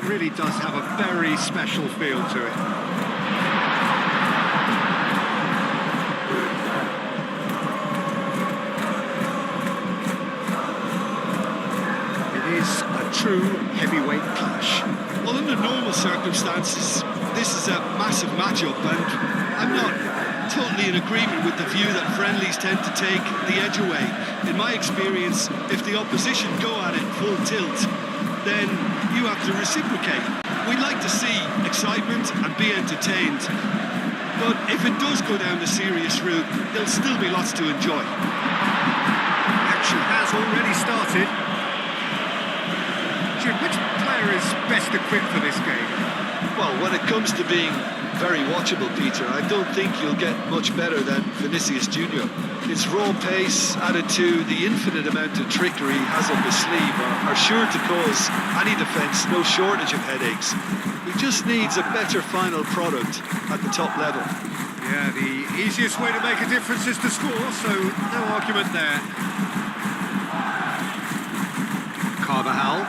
really does have a very special feel to it. It is a true heavyweight clash. Well, under normal circumstances, this is a massive matchup, and I'm not totally in agreement with the view that friendlies tend to take the edge away. In my experience, if the opposition go at it full tilt, then you have to reciprocate. We like to see excitement and be entertained, but if it does go down the serious route, there'll still be lots to enjoy. Action has already started. Jim, which player is best equipped for this game? Well, when it comes to being very watchable, Peter, I don't think you'll get much better than Vinicius Junior. His raw pace, added to the infinite amount of trickery he has up his sleeve, are sure to cause any defence no shortage of headaches. He just needs a better final product at the top level. Yeah, the easiest way to make a difference is to score, so no argument there. Carvajal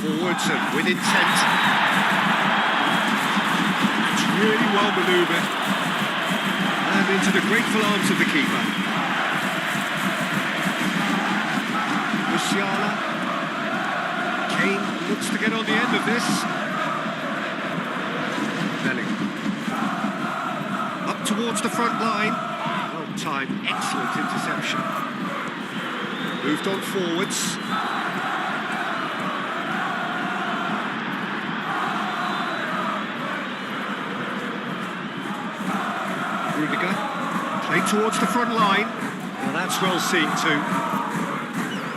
forwards and with intent. It's really well manoeuvred. And into the grateful arms of the keeper. Musiala. Kane looks to get on the end of this. Bellingham. Up towards the front line. Well-timed, excellent interception. Moved on forwards. Played towards the front line. Well, that's well seen too.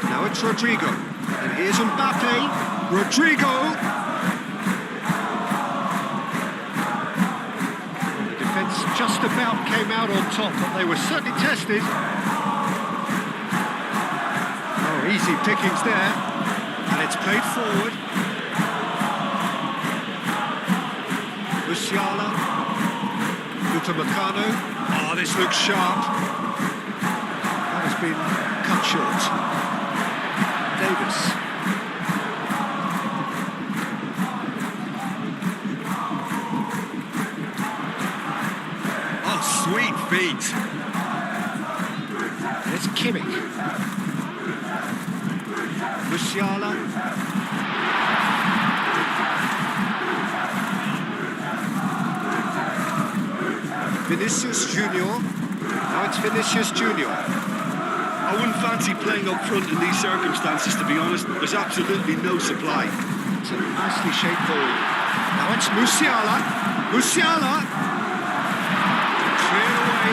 Now it's Rodrigo. And here's Mbappe. Rodrigo! The defence just about came out on top, but they were certainly tested. Oh, easy pickings there. And it's played forward. Musiala. Upamecano. Oh, this looks sharp. That has been cut short. Davis. Oh, sweet feet. It's Kimmich. Musiala. Vinicius Junior. Now it's Vinicius Junior. I wouldn't fancy playing up front in these circumstances, to be honest. There's absolutely no supply. It's a nicely shaped ball. Now it's Musiala. Musiala! Cleared away.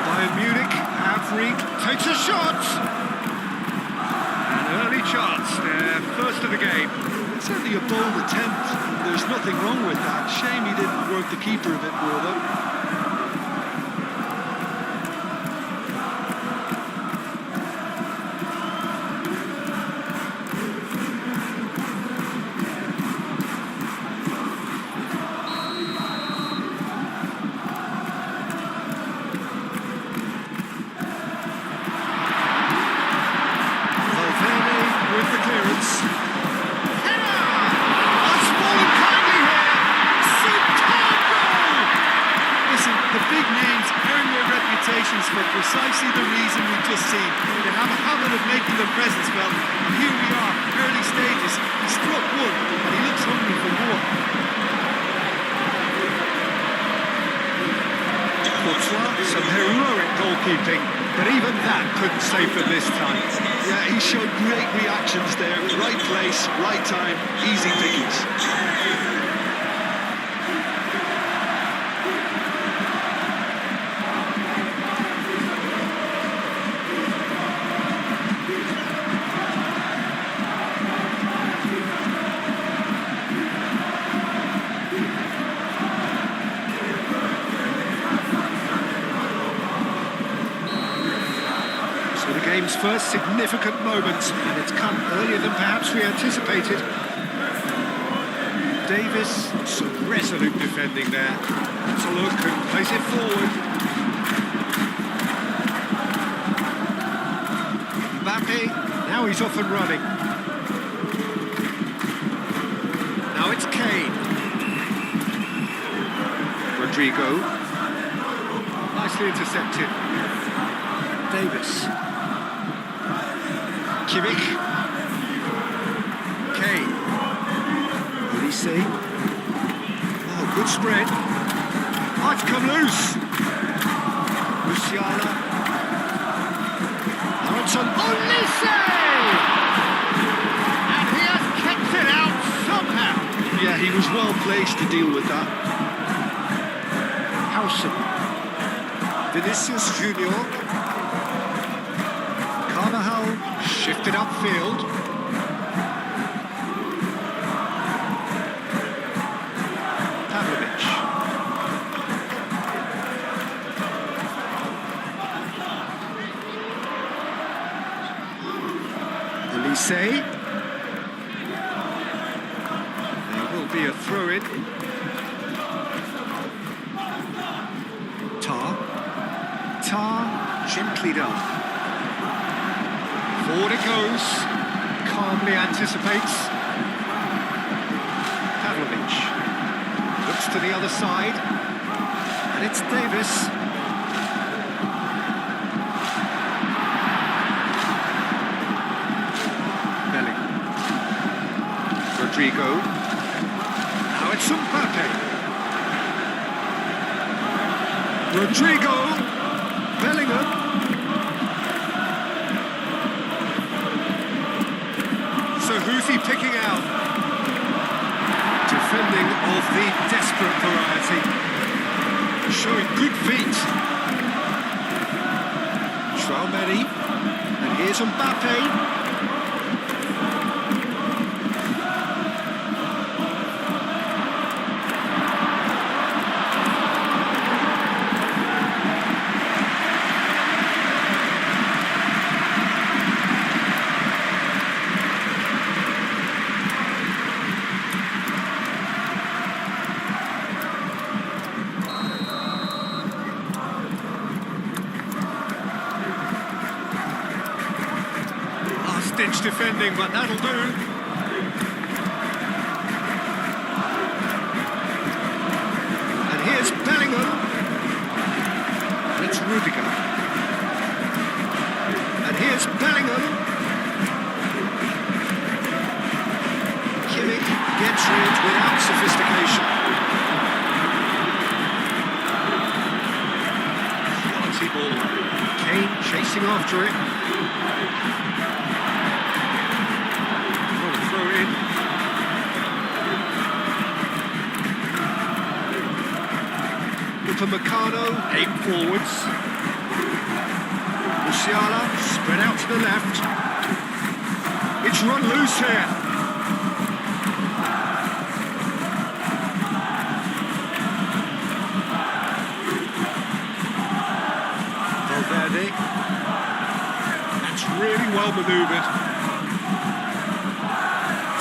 Bayern Munich have takes a shot. An early chance there, first of the game. It's certainly a bold attempt. There's nothing wrong with that. Shame he didn't work the keeper a bit more, though. For precisely the reason we've just seen. They have a habit of making their presence felt. And here we are, early stages. He struck one, and he looks hungry for more. Some heroic goalkeeping, but even that couldn't save them this time. Yeah, he showed great reactions there. Right place, right time, easy pickings. Game's first significant moment, and it's come earlier than perhaps we anticipated. Davis, some resolute defending there. It's a look and plays it forward. Mbappe, now he's off and running. Rodrigo. Nicely intercepted. Davis. Kimmich. Kane. Olise. Oh, good spread. Oh, it's come loose. Musiala. Now it's on Olise! And he has kept it out somehow. Yeah, he was well placed to deal with that. Howson. Vinicius Junior. Carvajal shifted upfield. Pavlovic. Olise. There will be a throw-in. Tar, gently done. Forward it goes, calmly anticipates. Pavlovic looks to the other side, and it's Davis. Bellingham. Rodrigo. Now it's Mbappe. Rodrigo. Bellingham. So who's he picking out? Defending of the desperate variety. Showing good feet. Traoré. And here's Mbappe. Ditch defending, but that'll do. And here's Bellingham. And it's Rudiger. And here's Bellingham. Kimmich gets rid without sophistication. Quality ball. Kane chasing after it. Upamecano, aim forwards. Musiala, spread out to the left. It's run loose here. Valverde. That's really well manoeuvred.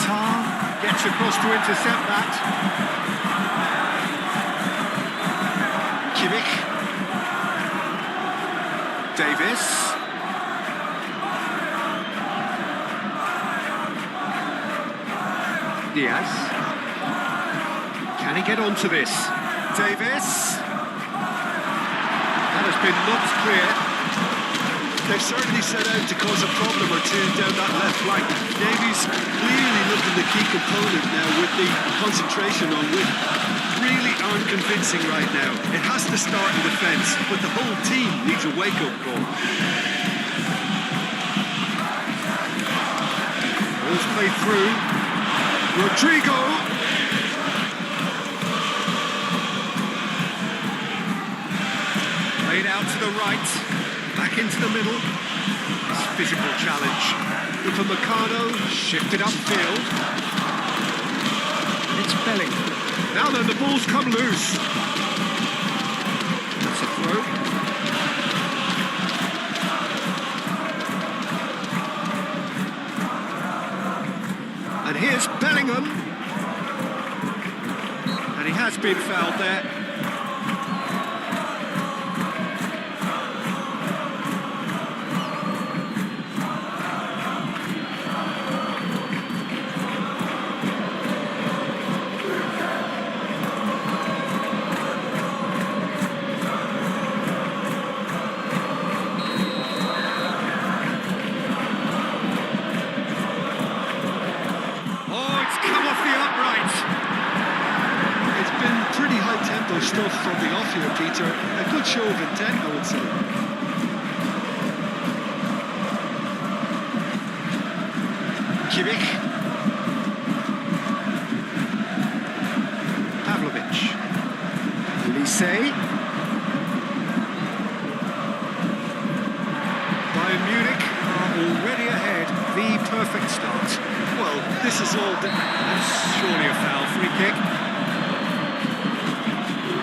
Tar gets across to intercept that. Kimmich. Davis. Diaz. Can he get onto this? Davis. That has been knocked clear. They've certainly set out to cause a problem or two down that left flank. Davies clearly looking the key component now with the concentration on width. Really aren't convincing right now. It has to start in defence, but the whole team needs a wake-up call. Ball's played through. Rodrigo. Played out to the right. Back into the middle. It's physical challenge. Upamecano shifted upfield. And it's Bellingham. Now then, the ball's come loose. That's a throw. And here's Bellingham. And he has been fouled there. stuff from the off here, Peter. A good show of intent, I would say. Kimmich. Pavlovic. Elise. Bayern Munich are already ahead. The perfect start. Well, this is all... That's surely a foul. Free kick.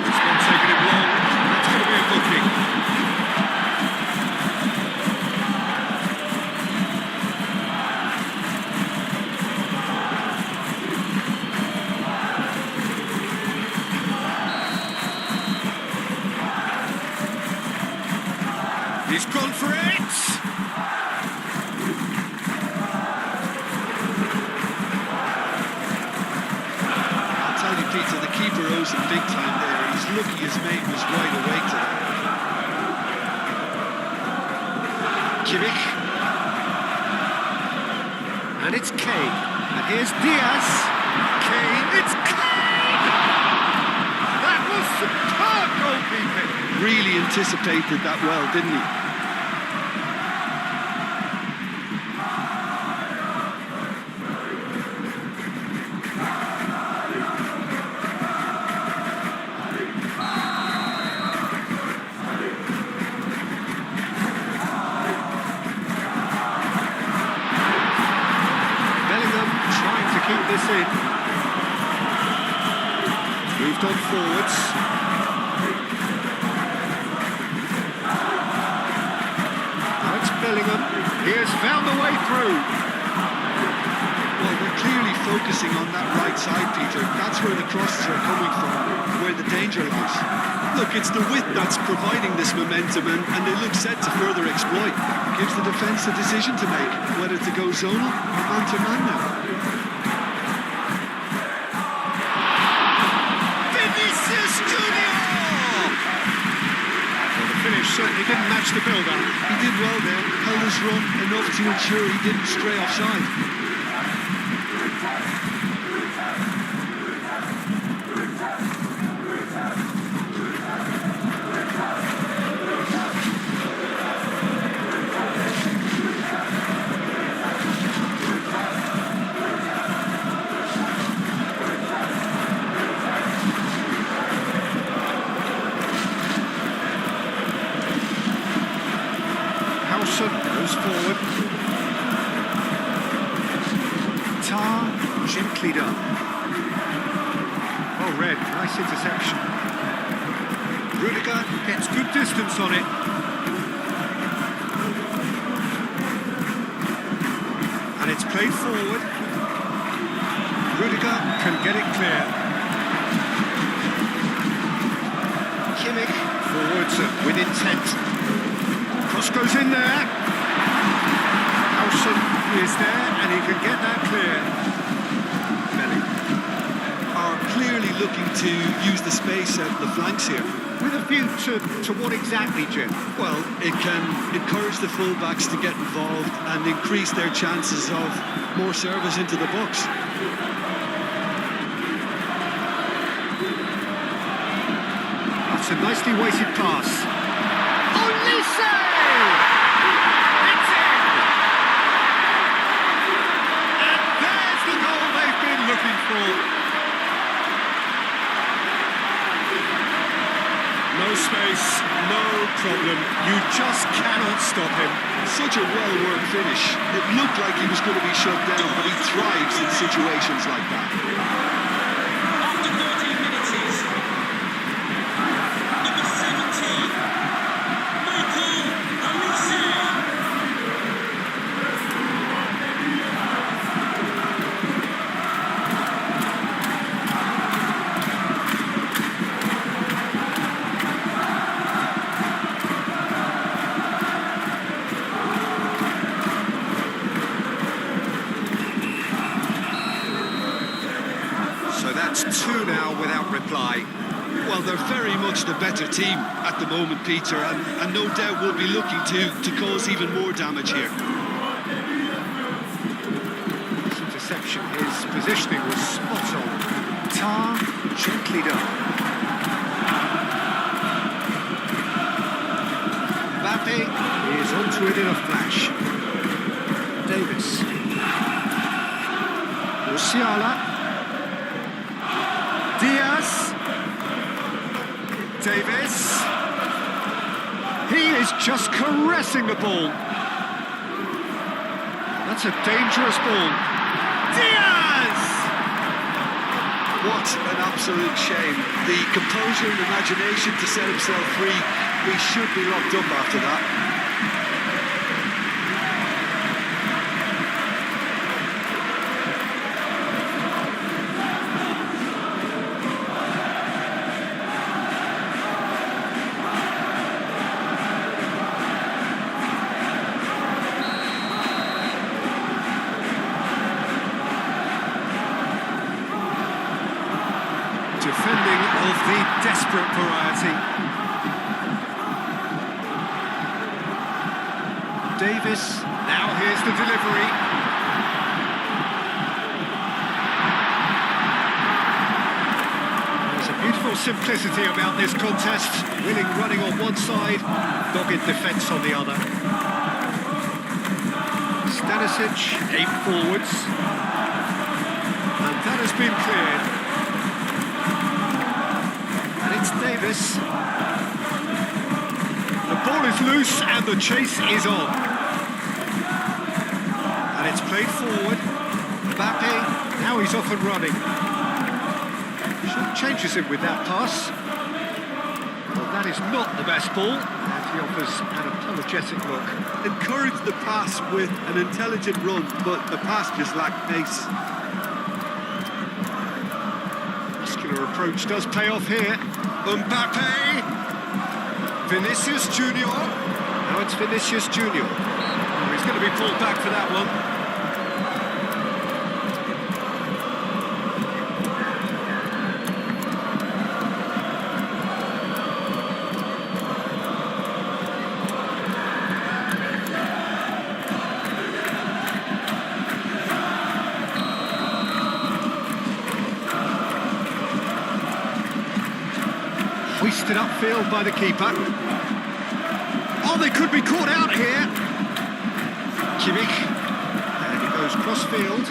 It's not taking him long. That's going to be a booking. He's gone for it! I'll tell you, Peter, the keeper owes him big time there. He's lucky his mate was wide awake to that. Kimmich. And it's Kane. And here's Diaz. Kane, it's Kane! That was superb goalkeeping! Really anticipated that well, didn't he? Keep this in. Moved on forwards. Now it's Bellingham. He has found the way through. Well, they're clearly focusing on that right side, Peter. That's where the crosses are coming from, where the danger lies. Look, it's the width that's providing this momentum, and they look set to further exploit. Gives the defence a decision to make, whether to go zonal or man-to-man now. Certainly didn't match the build-up. He did well there, held his run enough to ensure he didn't stray offside. Goes forward. Gently done. Oh, Red, nice interception. Rudiger gets good distance on it. And it's played forward. Rudiger can get it clear. Kimmich forwards with intent. Cross goes in there. Howson is there and he can get that clear. Belly are clearly looking to use the space out the flanks here. With a view to what exactly, Jim? Well, it can encourage the fullbacks to get involved and increase their chances of more service into the box. That's a nicely weighted pass. Olise! It's in! And there's the goal they've been looking for. No space, no problem. You just cannot stop him. Such a well-worked finish. It looked like he was going to be shut down, but he thrives in situations like that. After 13 minutes, number 17, Michael Olise. That's two now without reply. Well, they're very much the better team at the moment, Peter, and no doubt will be looking to cause even more damage here. This interception, his positioning was spot on. Gently done. Mbappe is onto it in a flash. Davis. Musiala. Diaz. Davis. He is just caressing the ball. That's a dangerous ball. Diaz! What an absolute shame. The composure and imagination to set himself free. He should be locked up after that. Defending of the desperate variety. Davis, now here's the delivery. There's a beautiful simplicity about this contest. Willing running on one side, dogged defence on the other. Stanisic, aim forwards. And that has been cleared. It's Davis. The ball is loose and the chase is on. And it's played forward. Mbappe, now he's off and running. Short changes him with that pass. Well, that is not the best ball. And he offers an apologetic look. Encouraged the pass with an intelligent run, but the pass just lacked pace. Muscular approach does pay off here. Mbappe! Vinicius Junior. Now it's Vinicius Junior. Oh, he's going to be pulled back for that one. Hoisted upfield by the keeper. Oh, they could be caught out here. Kimmich. And he goes cross-field.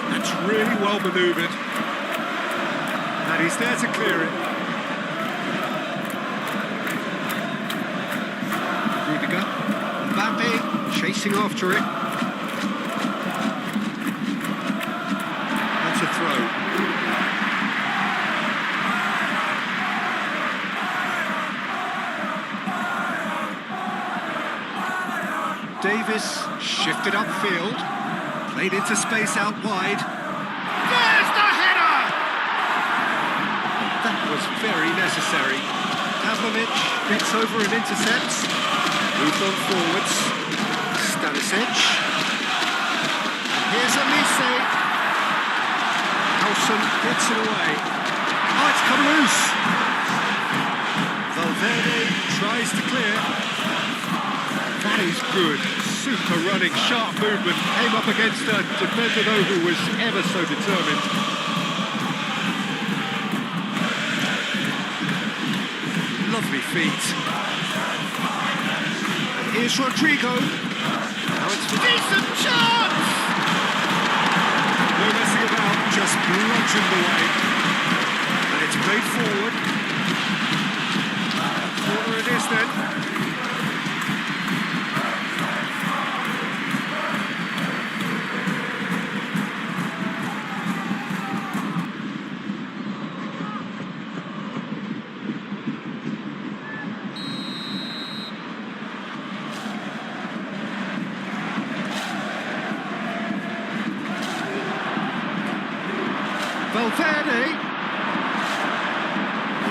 That's really well manoeuvred. And he's there to clear it. Rudiger. Mbappe chasing after it. That's a throw. Davis shifted upfield, played into space out wide. There's the header! That was very necessary. Pavlovic gets over and intercepts. Moved on forwards. Stanisic. And here's Elise. Howson gets it away. Oh, it's come loose. Valverde tries to clear. That is good. Super running, sharp movement. Came up against a defender, though, who was ever so determined. Lovely feet. Here's Rodrigo. Now it's a decent chance! No messing about, just bludgeoned away. And it's played forward. Corner it is then. Valverde.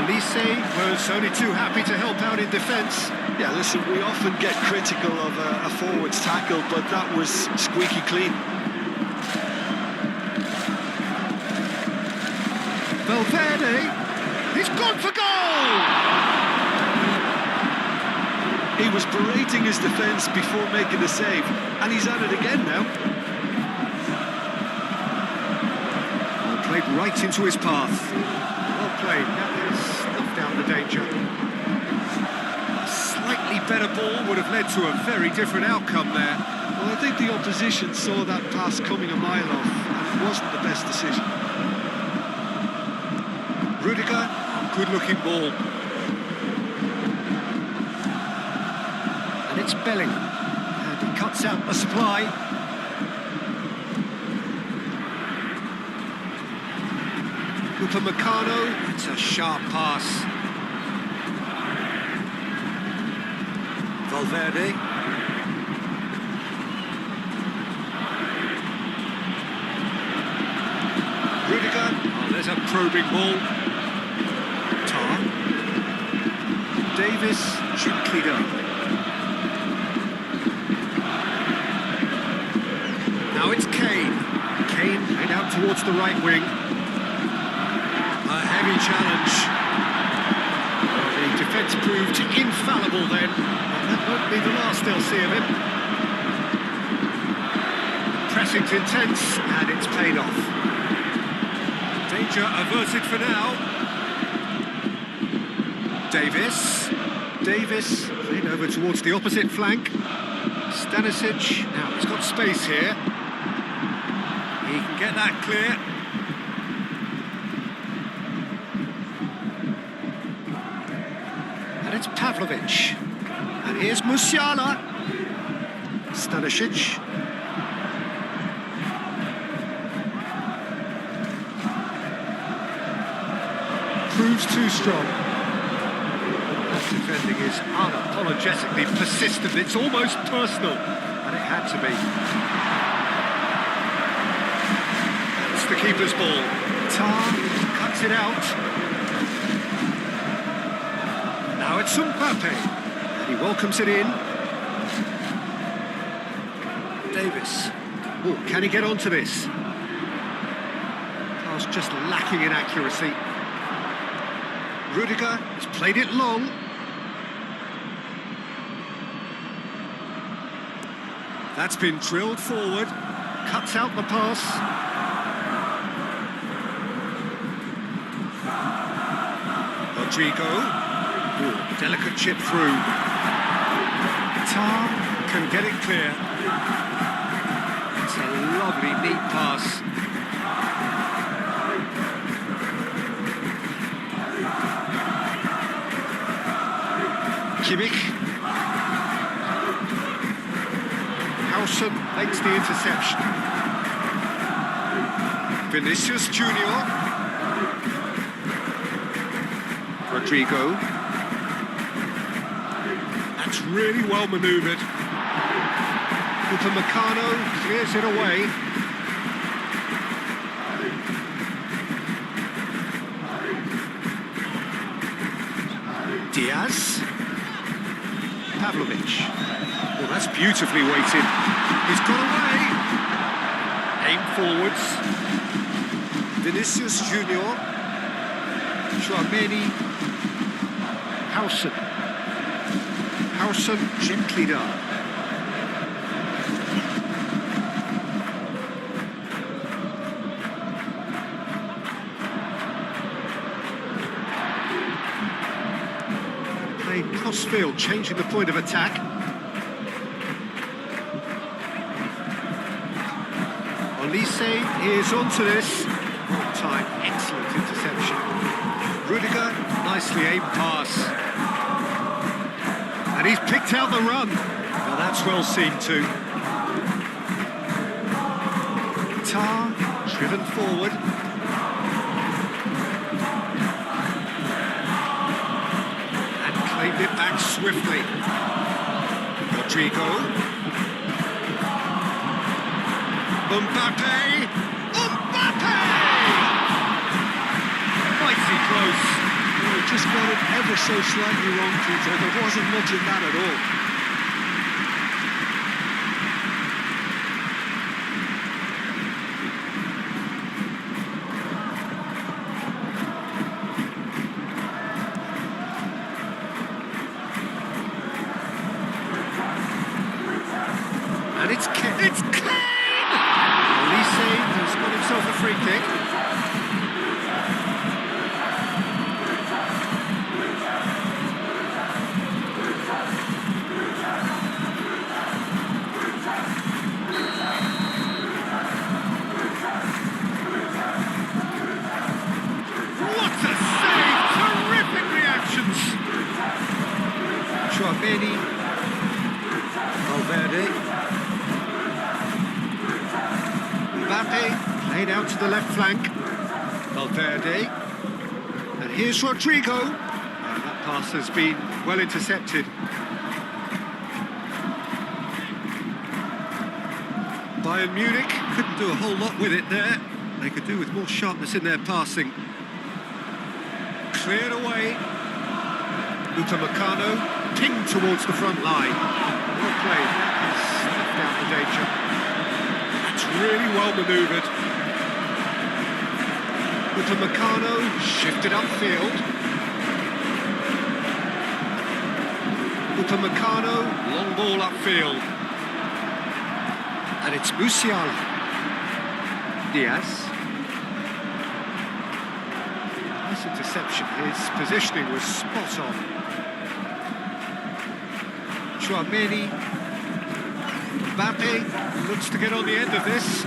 Elise was only too happy to help out in defence. Yeah, listen, we often get critical of a forward's tackle, but that was squeaky clean. Valverde, he's gone for goal! He was berating his defence before making the save, and he's at it again now. Played right into his path. Well played. That has snuffed out the danger. A slightly better ball would have led to a very different outcome there. Well, I think the opposition saw that pass coming a mile off, and it wasn't the best decision. Rudiger, good-looking ball. And it's Bellingham. And he cuts out the supply. Upamecano, it's a sharp pass. Valverde. Rudiger, oh, there's a probing ball. Tar. Davis, Chiquito. Now it's Kane. Kane played out towards the right wing. A heavy challenge. Well, the defence proved infallible then. And that won't be the last they'll see of him. Pressing's intense, and it's paid off. Danger averted for now. Davis played over towards the opposite flank. Stanisic, now he's got space here. He can get that clear. And it's Pavlovic. And here's Musiala. Stanisic. Proves too strong. That defending is unapologetically persistent. It's almost personal. And it had to be. It's the keeper's ball. Tar cuts it out. Now it's Mbappe. And he welcomes it in. Davis. Oh, can he get onto this? Pass just lacking in accuracy. Rudiger has played it long. That's been drilled forward. Cuts out the pass. Rodrigo. Ooh, delicate chip through. Tar can get it clear. It's a lovely, neat pass. Kimmich. Howson makes the interception. Vinicius Junior. Rodrigo. That's really well manoeuvred. Upamecano clears it away. Diaz. Pavlovic. Well, that's beautifully weighted. He's got away. Aim forwards. Vinicius Junior. Chouameni. Howson gently done. Crossfield changing the point of attack. Olise is onto this. Well time, excellent interception. Rudiger, nicely aimed pass. And he's picked out the run. Now that's well seen too. Tar, driven forward. It back swiftly. Rodrigo. Mbappe! Mighty close. Well, he just got it ever so slightly wrong, Peter. There wasn't much in that at all. And it's Kane! Olise has got himself a free kick. Mbappe, played out to the left flank. Valverde. And here's Rodrigo. That pass has been well intercepted. Bayern Munich couldn't do a whole lot with it there. They could do with more sharpness in their passing. Cleared away. Upamecano pinged towards the front line. Well played. He's snuffed out the danger. That's really well manoeuvred. Upamecano shifted upfield. Upamecano, long ball upfield. And it's Musiala. Diaz. Nice interception. His positioning was spot on. Chouameni. Mbappe looks to get on the end of this.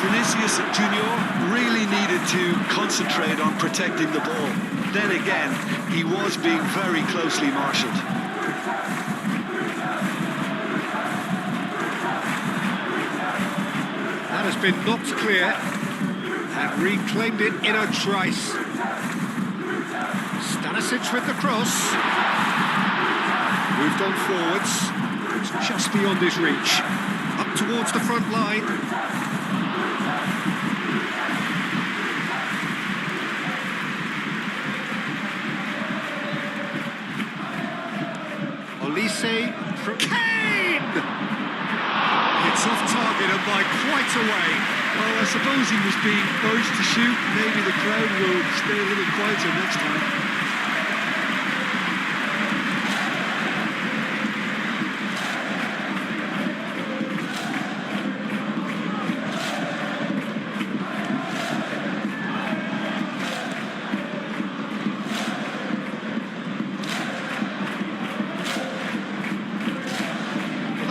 Vinicius Junior really needed to concentrate on protecting the ball. Then again, he was being very closely marshalled. That has been knocked clear and reclaimed it in a trice. Stanisic with the cross. Moved on forwards. It's just beyond his reach. Up towards the front line. Olise from Kane! It's off target and by quite a way. Well, I suppose he was being urged to shoot. Maybe the crowd will stay a little quieter next time.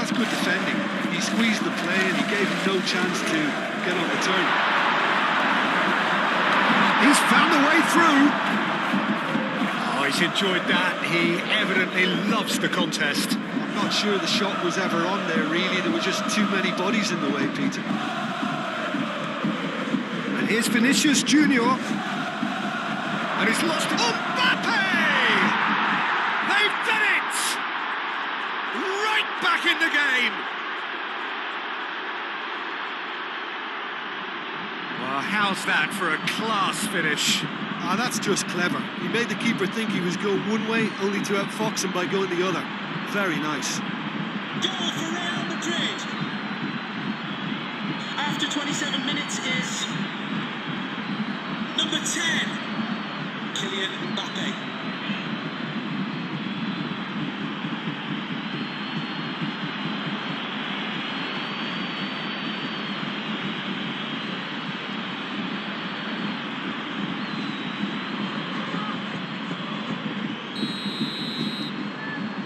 Good defending. He squeezed the play and he gave him no chance to get on the turn. He's found a way through. Oh, he's enjoyed that. He evidently loves the contest. I'm not sure the shot was ever on there, really. There were just too many bodies in the way, Peter. And here's Vinicius Junior. And he's lost. Mbappe! They've done it! Right back in the game. Well, how's that for a class finish? That's just clever. He made the keeper think he was going one way, only to outfox him by going the other. Very nice. Goal for Real Madrid. After 27 minutes is number 10, Kylian Mbappe.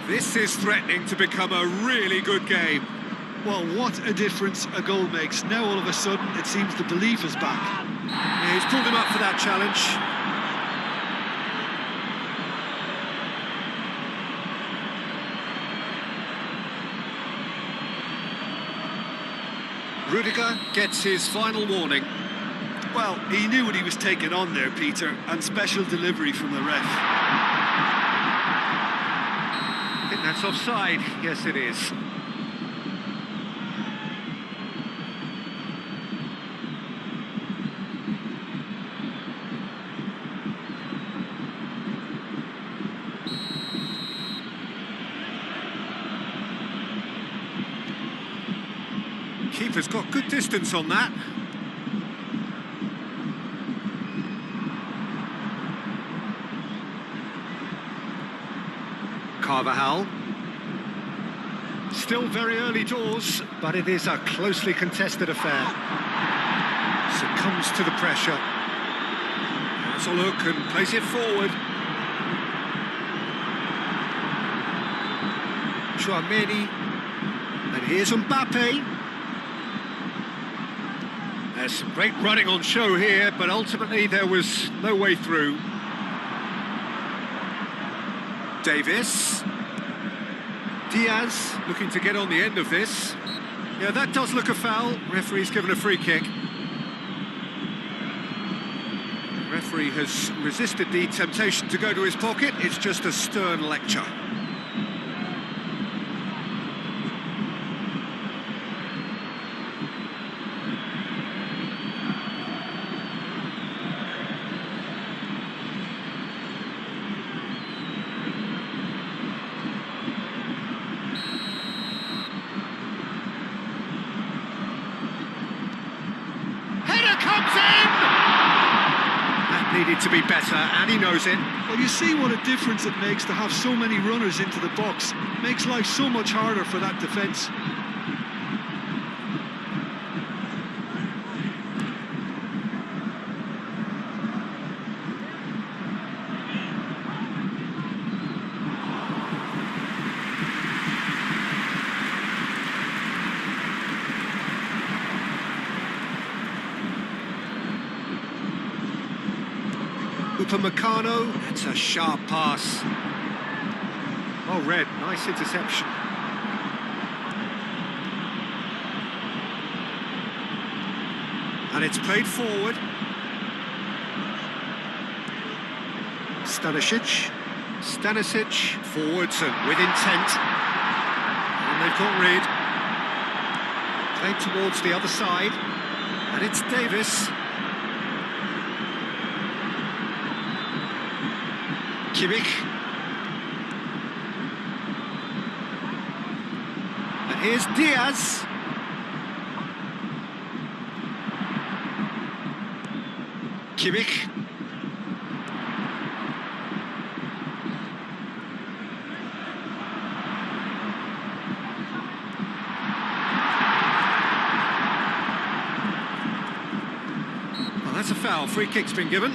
This is threatening to become a really good game. Well, what a difference a goal makes. Now all of a sudden it seems the belief is back. Yeah, he's pulled him up for that challenge. Rudiger gets his final warning. Well, he knew what he was taking on there, Peter, and special delivery from the ref. I think that's offside. Yes, it is. Keeper's got good distance on that. Carvajal. Still very early doors, but it is a closely contested affair. Succumbs to the pressure. Has a look and plays it forward. Chouameni. And here's Mbappe. There's some great running on show here, but ultimately there was no way through. Davis. Diaz looking to get on the end of this. Yeah, that does look a foul. Referee's given a free kick. Referee has resisted the temptation to go to his pocket. It's just a stern lecture. Needed to be better, and he knows it. Well, you see what a difference it makes to have so many runners into the box. Makes life so much harder for that defence. Upamecano, that's a sharp pass. Well read, nice interception. And it's played forward. Stanisic, forwards and with intent. And they've got rid. Played towards the other side. And it's Davis. Kimmich. And here's Diaz. Kimmich. Well, that's a foul. Free kick's been given.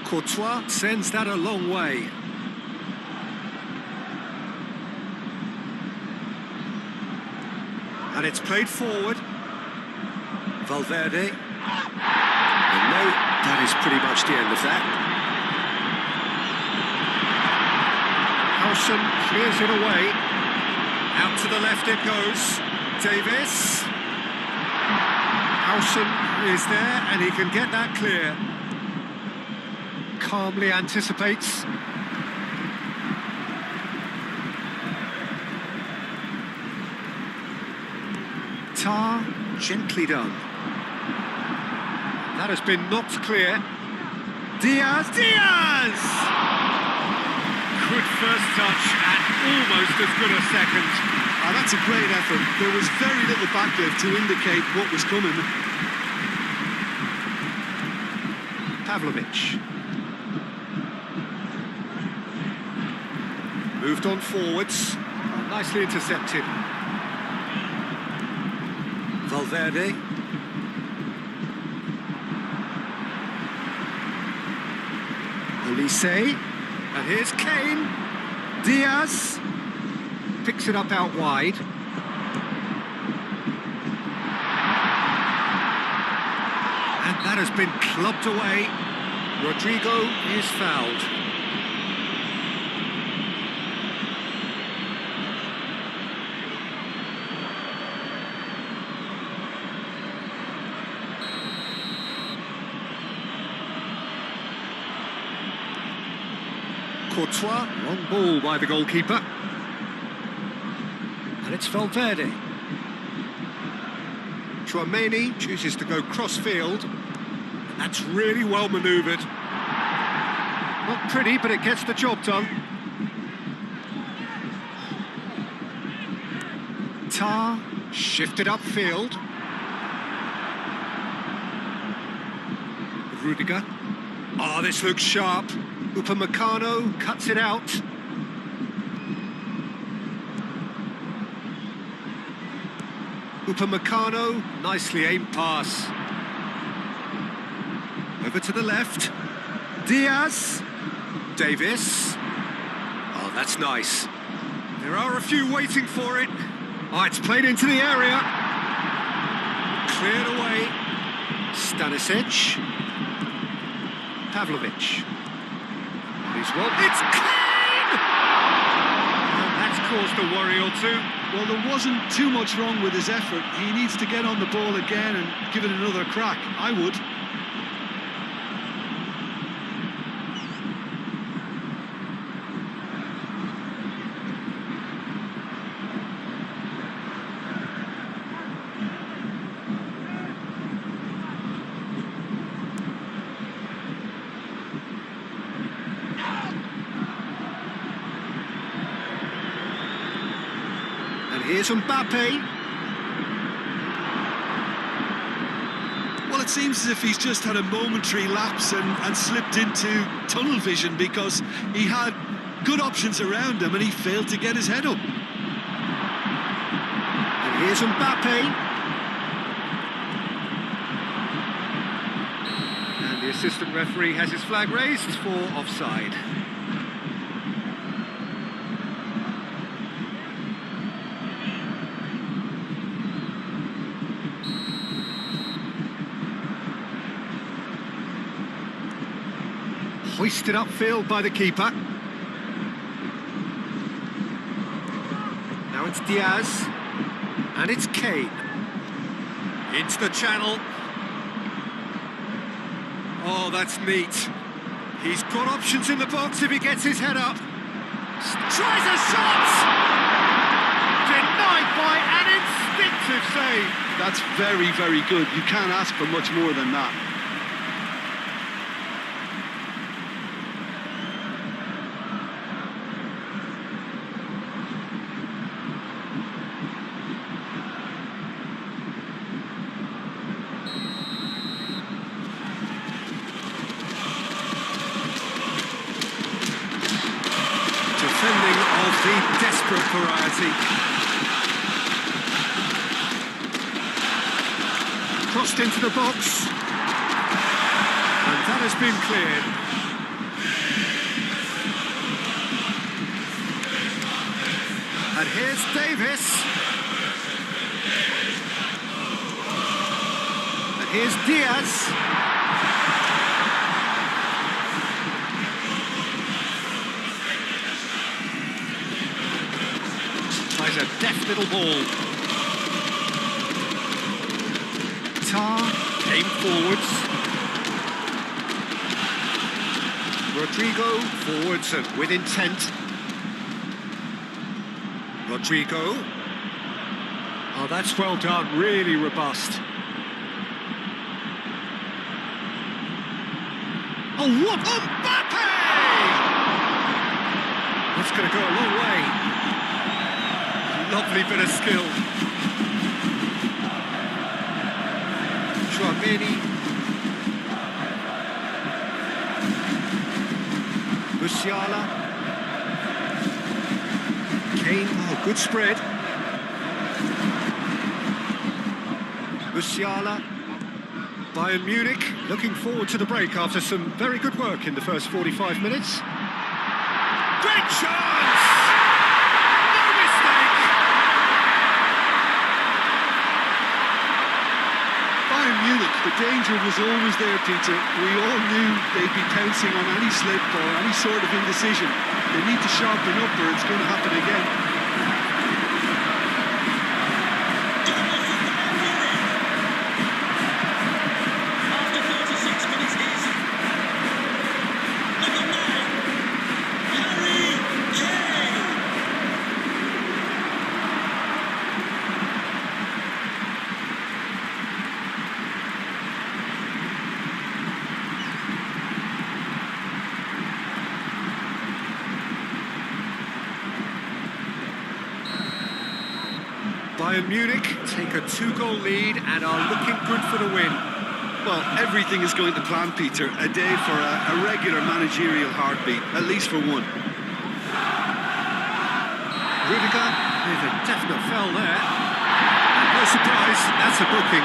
Courtois sends that a long way. And it's played forward. Valverde. And no, that is pretty much the end of that. Howson clears it away. Out to the left it goes. Davis. Howson is there and he can get that clear. Calmly anticipates. Tar, gently done. That has been knocked clear. Diaz! Good first touch and almost as good a second. Ah, that's a great effort. There was very little backlift to indicate what was coming. Pavlovic. Moved on forwards, nicely intercepted. Valverde. Olise. And here's Kane. Diaz. Picks it up out wide. And that has been clubbed away. Rodrigo is fouled. Courtois, long ball by the goalkeeper. And it's Valverde. Tchouameni chooses to go cross-field. And that's really well manoeuvred. Not pretty, but it gets the job done. Tar shifted upfield. Rudiger. Oh, this looks sharp. Upamecano cuts it out. Upamecano, nicely aimed pass. Over to the left. Diaz. Davis. Oh, that's nice. There are a few waiting for it. Oh, it's played into the area. Cleared away. Stanisic. Pavlovic. He's well. It's Kane! And that's caused a worry or two. Well, there wasn't too much wrong with his effort. He needs to get on the ball again and give it another crack. I would. Here's Mbappe. Well, it seems as if he's just had a momentary lapse and slipped into tunnel vision, because he had good options around him and he failed to get his head up. And here's Mbappe. And the assistant referee has his flag raised for offside. Hoisted upfield by the keeper. Now it's Diaz. And it's Kane. Into the channel. Oh, that's neat. He's got options in the box if he gets his head up. Tries a shot! Denied by an instinctive save. That's very, very good. You can't ask for much more than that. Defending of the desperate variety. Crossed into the box. And that has been cleared. And here's Davis. And here's Diaz. Plays a deft little ball. Tar came forwards. Rodrigo forwards and with intent. Rodrigo. Oh, that's well done, really robust. Oh, what? Mbappe! That's going to go a long way. Lovely bit of skill. Chouameni. Musiala. Kane, oh, good spread. Musiala. Bayern Munich looking forward to the break after some very good work in the first 45 minutes. Great chance! No mistake! Bayern Munich, the danger was always there, Peter. We all knew they'd be pouncing on any slip or any sort of indecision. They need to sharpen up or it's going to happen again. Bayern Munich take a 2-goal lead and are looking good for the win. Well, everything is going to plan, Peter. A day for a regular managerial heartbeat, at least for one. Rudiger with a definite foul there. And no surprise, that's a booking.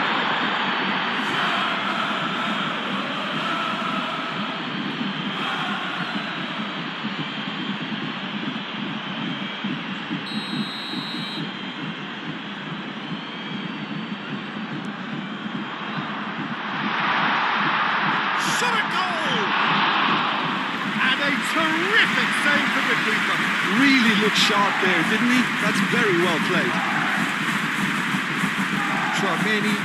really looked sharp there, didn't he? That's very well played. Tchouameni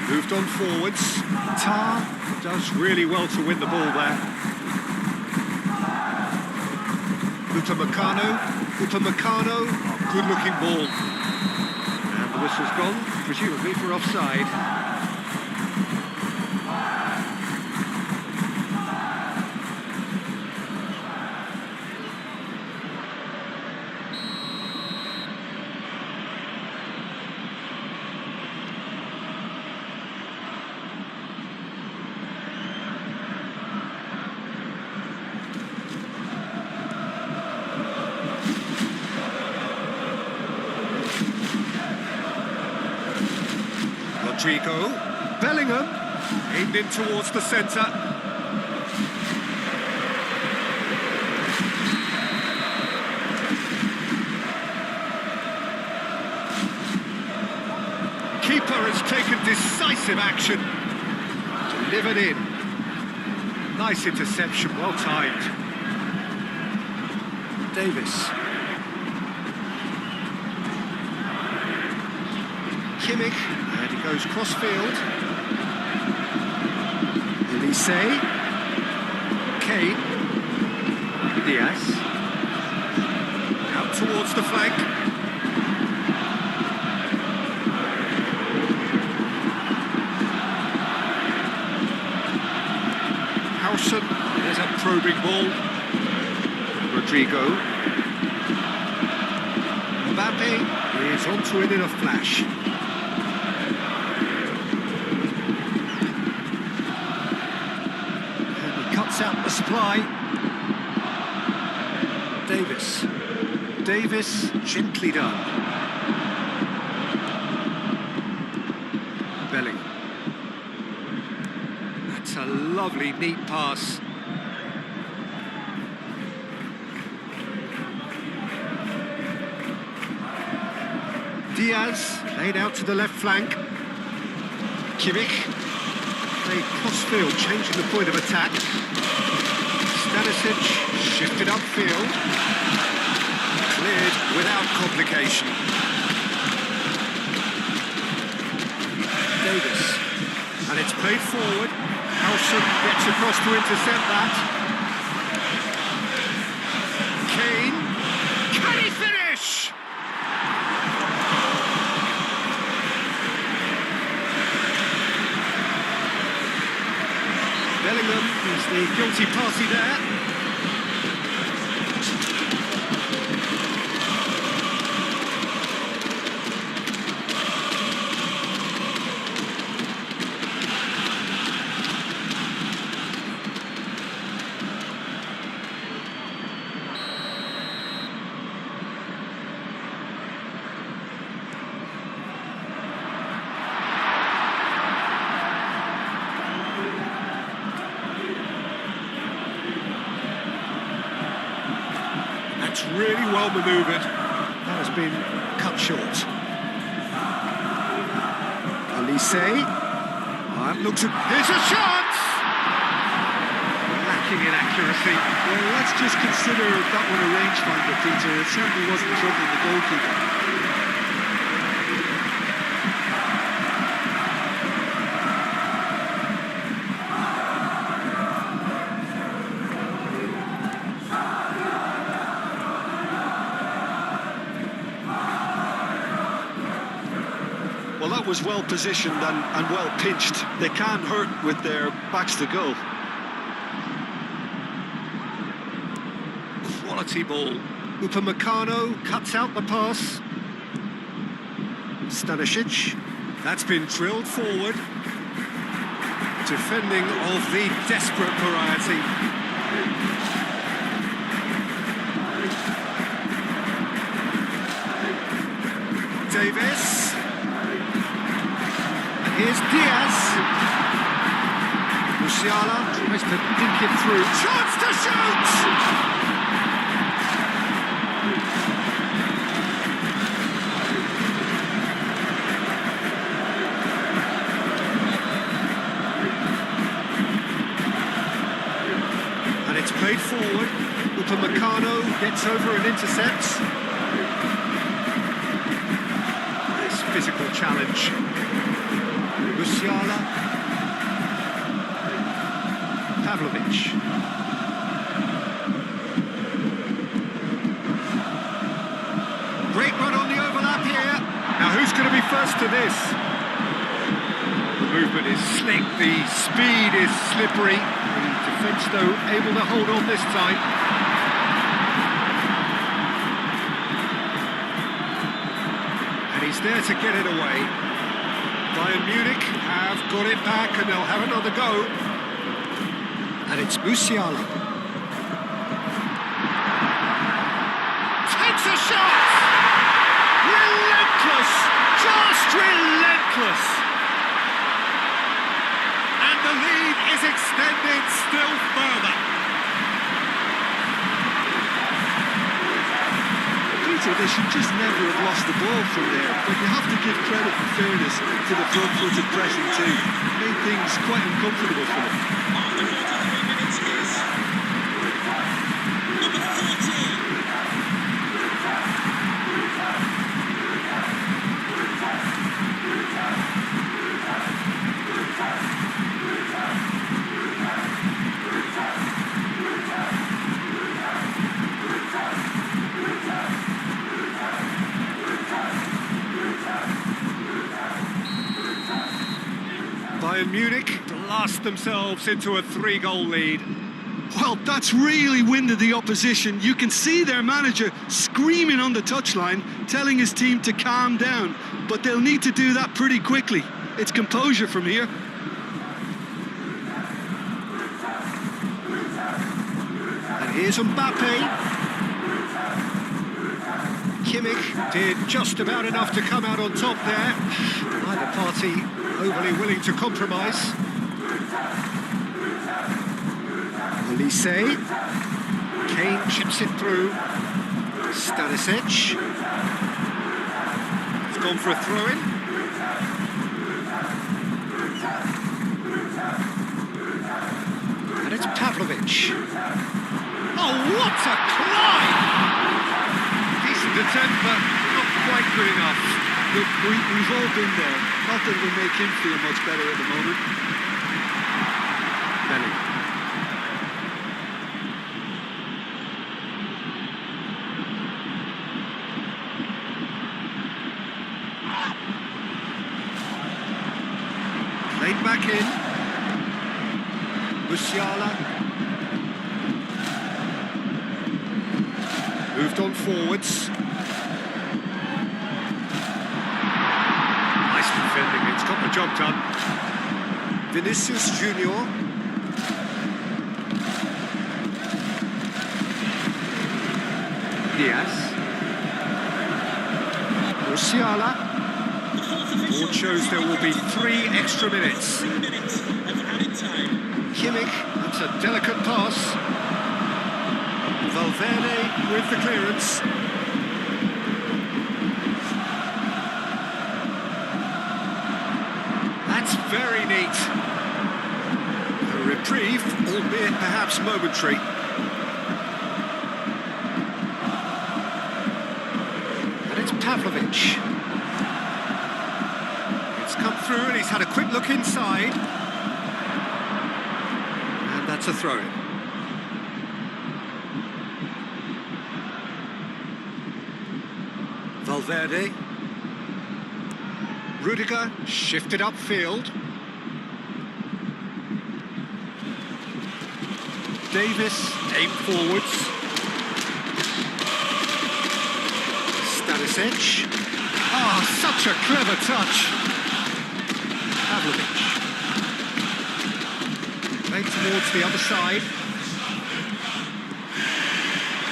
moved on forwards. Tar does really well to win the ball there. Upamecano, good-looking ball. And the whistle's gone, presumably for offside. Rodrigo, Bellingham, aimed in towards the centre. Keeper has taken decisive action. Delivered in. Nice interception, well timed. Davis. Kimmich, and he goes cross-field. Elise. Kane. Diaz. Out towards the flank. Howson, there's a probing ball. Rodrigo. Mbappe is onto it in a flash. Out the supply. Davis, gently done. Belling. That's a lovely, neat pass. Diaz, laid out to the left flank. Kimmich, played cross-field, changing the point of attack. Stanisic shifted upfield, cleared without complication. Davis, and it's played forward. Howson gets across to intercept that. Kane, can he finish? Bellingham is the guilty party there. Really well manoeuvred. That has been cut short. Elise. Looks at... Here's a shot! Lacking in accuracy. Well, let's just consider that one a rangefinder, Peter. It certainly wasn't troubling the goalkeeper. Well, that was well positioned and well pitched. They can't hurt with their backs to goal. Quality ball. Upamecano cuts out the pass. Stanisic. That's been drilled forward. Defending of the desperate variety. Davis. Here's Diaz. Musiala tries to dink it through. Chance to shoot! And it's played forward. forward. Upamecano gets over and intercepts. Nice physical challenge. Musiala. Pavlovic. Great run on the overlap here. Now who's going to be first to this? The movement is slick, the speed is slippery. The defence, though, able to hold on this time. And he's there to get it away. Bayern Munich have got it back and they'll have another go. And it's Musiala. Takes a shot! Relentless! Just relentless! And the lead is extended still further. Peter, they should just never have lost the ball from there, but you have to give credit and fairness to the front-footed pressing too. Made things quite uncomfortable for them. On the 43 minutes is number 13. Bayern Munich blast themselves into a 3-goal lead. Well, that's really winded the opposition. You can see their manager screaming on the touchline, telling his team to calm down, but they'll need to do that pretty quickly. It's composure from here. And here's Mbappe. Kimmich did just about enough to come out on top there. Neither party overly willing to compromise. Olise. Kane chips it through. Stanisic. He's gone for a throw-in. And it's Pavlovic. Oh, what a climb! Decent attempt, but not quite good enough. Look, we've all been there. Not that it'll make him feel much better at the moment. Belly. Played back in. Musiala. Moved on forwards. Nice defending, it's got the job done. Vinicius Junior. Diaz. Musiala. Board shows there will be 3 extra minutes. 3 minutes of added time. Kimmich, that's a delicate pass. Valverde with the clearance. That's very neat. A reprieve, albeit perhaps momentary. And it's Pavlovic. It's come through and he's had a quick look inside. And that's a throw-in. Valverde. Rudiger shifted upfield. Davis aimed forwards. Stanisic. Ah, such a clever touch. Pavlovic. Played towards the other side.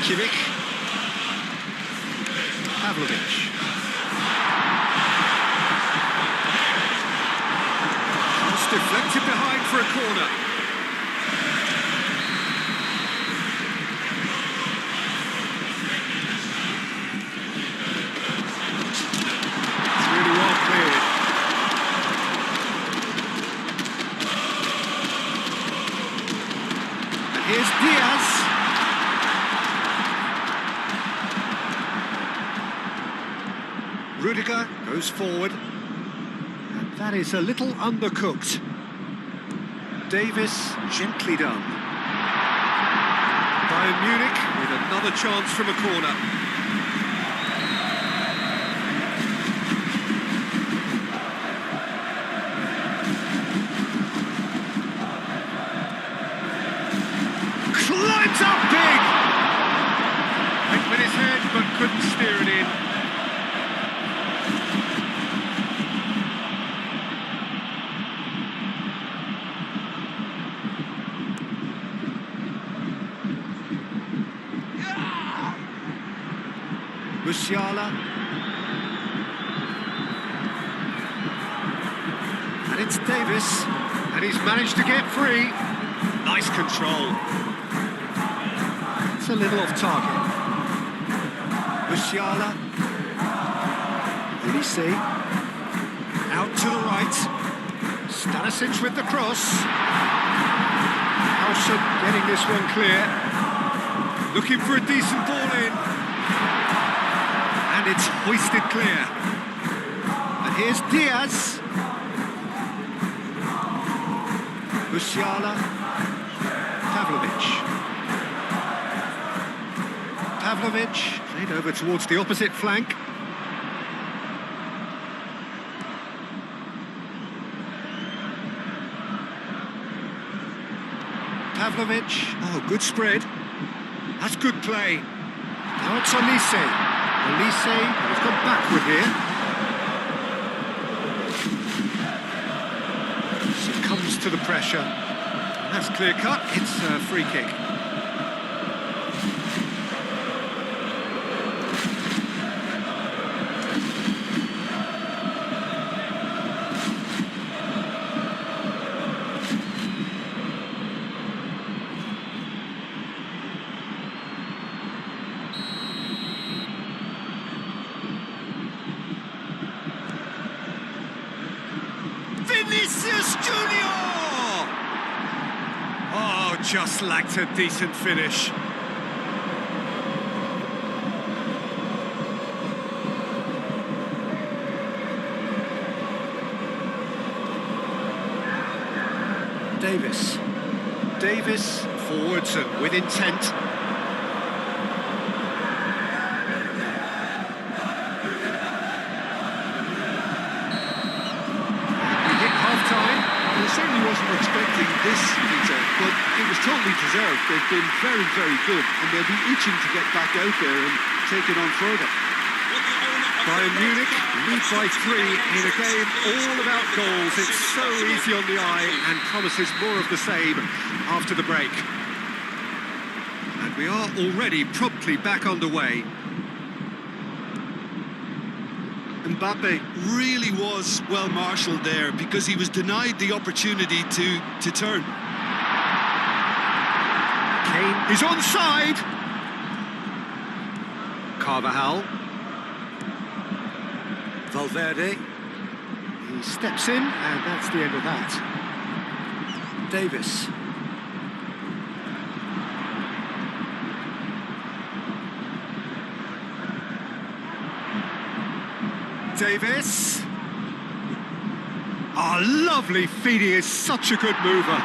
Kimmich. Pavlovic. Just deflected behind for a corner. It's really well cleared. And here's Diaz. Rudiger goes forward. And that is a little undercooked. Davis, gently done. Bayern Munich with another chance from a corner. Climbs up big! Went with his head but couldn't steer it in. Musiala. And it's Davis, and he's managed to get free. Nice control. It's a little off target. Musiala. Elise. Out to the right. Stanisic with the cross. Hausen getting this one clear. Looking for a decent ball in. And it's hoisted clear. And here's Diaz. Musiala. Pavlovic played over towards the opposite flank. Pavlovic. Oh, good spread. That's good play. Now it's Elise. Elise has gone backward here. Succumbs to the pressure. That's clear cut. It's a free kick. Vinicius Junior! Oh, just lacked a decent finish. Davis. Davis forwards and with intent. I certainly wasn't expecting this, Peter, but it was totally deserved. They've been very, very good, and they'll be itching to get back out there and take it on further. Bayern Munich lead by 3 in a game all about goals. It's so easy on the eye and promises more of the same after the break. And we are already promptly back underway. Mbappe really was well marshalled there because he was denied the opportunity to turn. Kane is onside. Carvajal. Valverde. He steps in, and that's the end of that. Davis. Davis. Oh, lovely feed. He is such a good mover.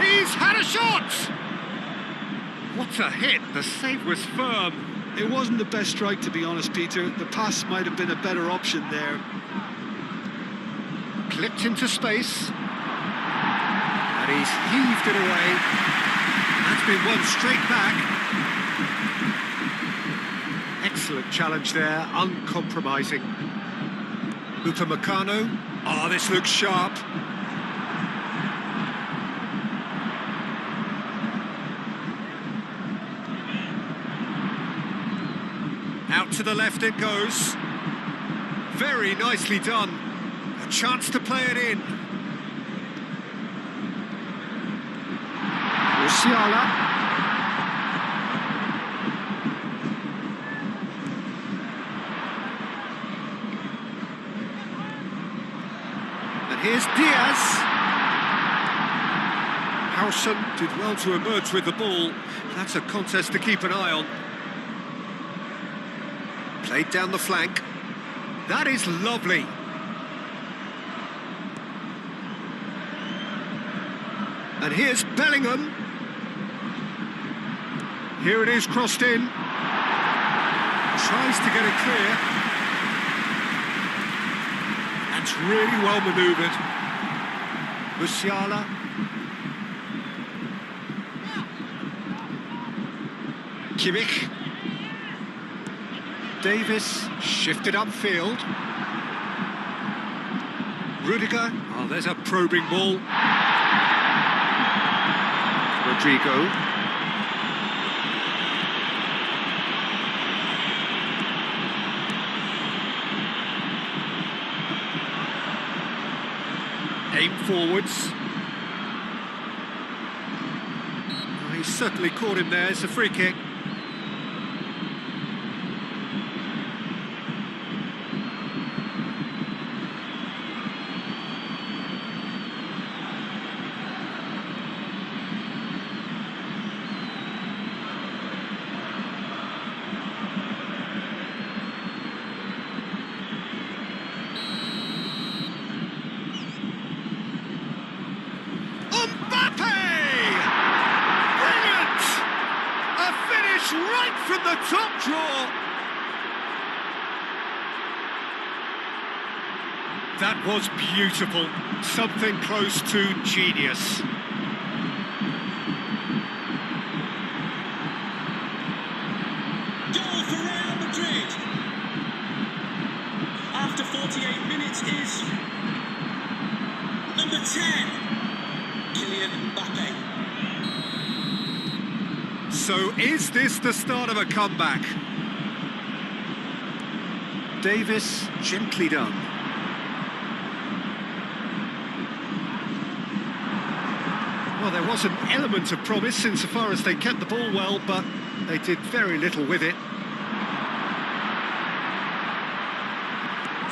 He's had a shot! What a hit. The save was firm. It wasn't the best strike, to be honest, Peter. The pass might have been a better option there. Clipped into space. And he's heaved it away. That's been won straight back. Excellent challenge there, uncompromising. Upamecano. Oh, this looks sharp. Out to the left it goes. Very nicely done. A chance to play it in. Musiala. Here's Diaz. Hausen did well to emerge with the ball. That's a contest to keep an eye on. Played down the flank. That is lovely. And here's Bellingham. Here it is, crossed in. Tries to get it clear. That's really well manoeuvred. Musiala. Kimmich. Davis shifted upfield. Rudiger. Oh, there's a probing ball. Rodrigo. Aim forwards. Oh, he's certainly caught him there. It's a free kick. Right from the top draw. That was beautiful. Something close to genius. Goal for Real Madrid. After 48 minutes is number 10, Kylian Mbappe. So is this the start of a comeback? Davis, gently done. Well, there was an element of promise insofar as they kept the ball well, but they did very little with it.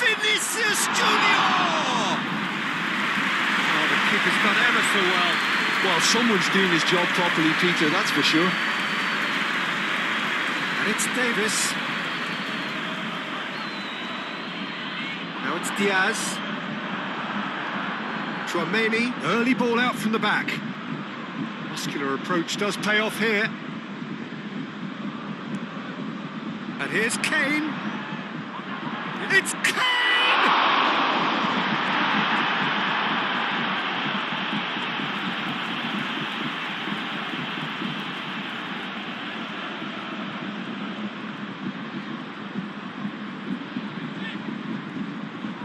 Vinicius Junior! Oh, the keeper's done ever so well. Well, someone's doing his job properly, Peter, that's for sure. And it's Davis. Now it's Diaz. Tchouaméni, early ball out from the back. Muscular approach does pay off here. And here's Kane. It's Kane!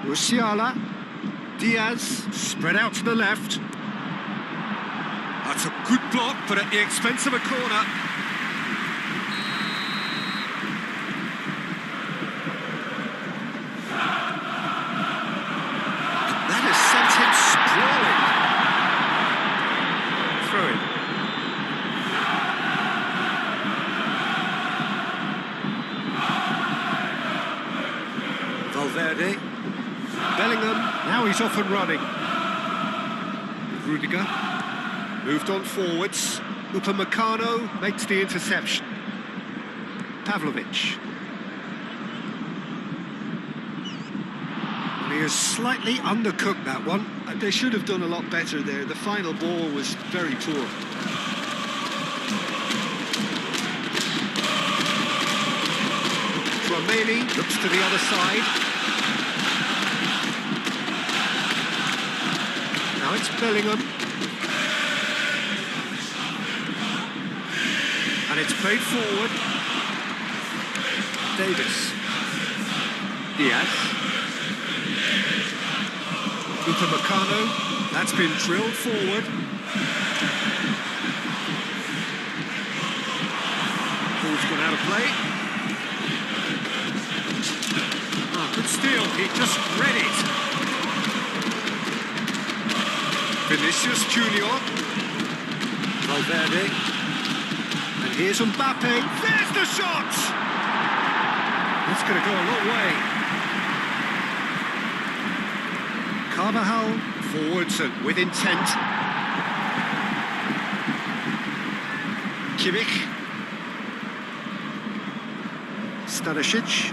Musiala, Diaz, spread out to the left. That's a good block, but at the expense of a corner. And that has sent him sprawling. Throw it. Valverde. Bellingham, now he's off and running. Rudiger, moved on forwards. Upamecano makes the interception. Pavlovic. Well, he has slightly undercooked that one. They should have done a lot better there. The final ball was very poor. Tchouaméni looks to the other side. Now it's Bellingham. And it's played forward. Davis. Diaz. Upamecano. That's been drilled forward. Ball's gone out of play. Oh, good steal. He just read it. Vinicius Junior. Valverde. And here's Mbappe. There's the shot! That's going to go a long way. Carvajal forwards and with intent. Kimmich. Stanisic.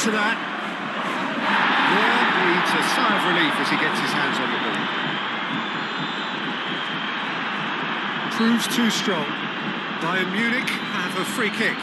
to that. Yeah, breathes a sigh of relief as he gets his hands on the ball. Proves too strong. Bayern Munich have a free kick.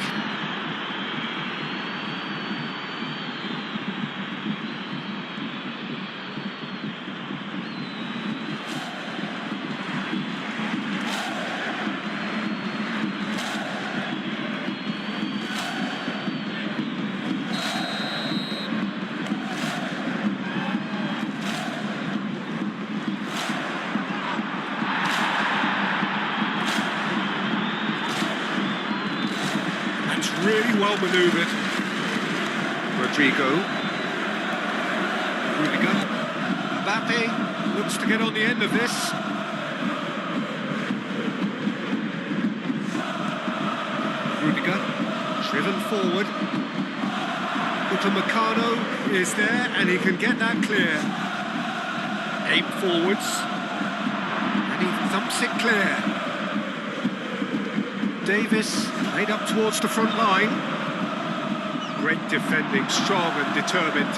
Really well manoeuvred. Rodrigo. Rudiger. Mbappe looks to get on the end of this. Rudiger, driven forward. Upamecano is there and he can get that clear. Aim forwards. And he thumps it clear. Davis played up towards the front line. Great defending, strong and determined.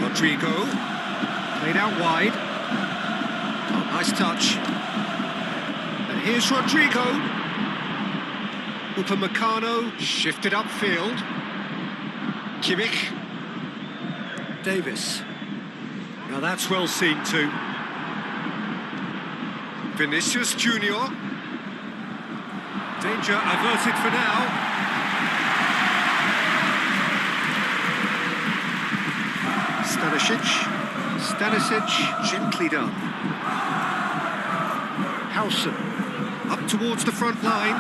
Rodrigo played out wide. Oh, nice touch. And here's Rodrigo. Upamecano shifted upfield. Kimmich. Davis. Now that's well seen too. Vinicius Junior. Danger averted for now. Stanisic, gently done. Howson, up towards the front line.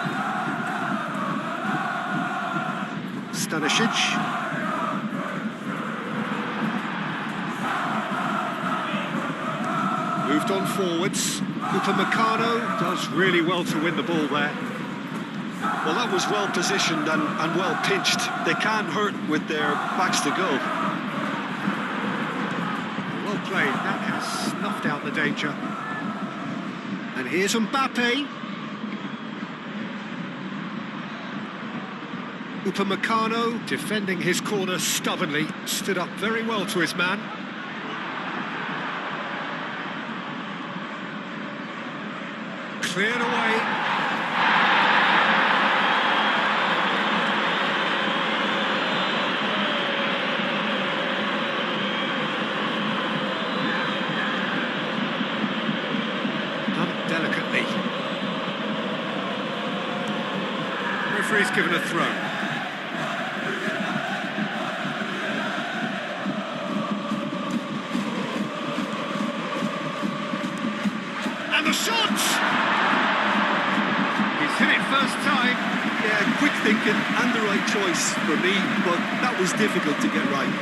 Stanisic. Moved on forwards. Upamecano does really well to win the ball there. Well, that was well positioned and well pitched. They can't hurt with their backs to go. Well played, that has snuffed out the danger. And here's Mbappe. Upamecano defending his corner stubbornly, stood up very well to his man. Cleared away. Delicately. Referee's given a throw. And the shot! He's hit it first time. Yeah, quick thinking and the right choice for me, but that was difficult to get right.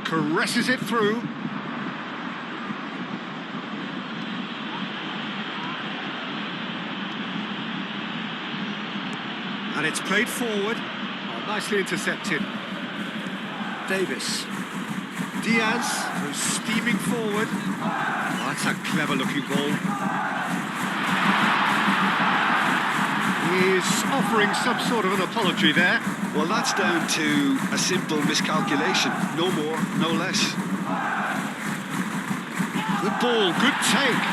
Caresses it through. And it's played forward. Oh, nicely intercepted. Davis. Diaz goes steaming forward. Oh, that's a clever looking ball. He's offering some sort of an apology there. Well, that's down to a simple miscalculation. No more, no less. Good ball, good take.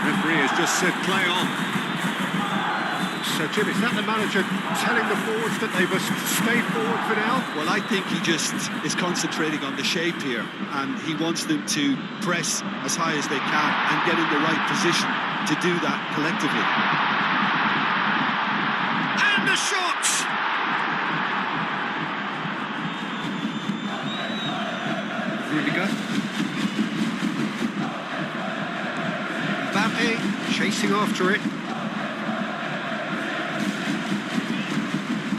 Referee has just said play on. So, Jim, is that the manager telling the forwards that they must stay forward for now? Well, I think he just is concentrating on the shape here, and he wants them to press as high as they can and get in the right position to do that collectively. And the shot! Rudiger. Mbappe chasing after it.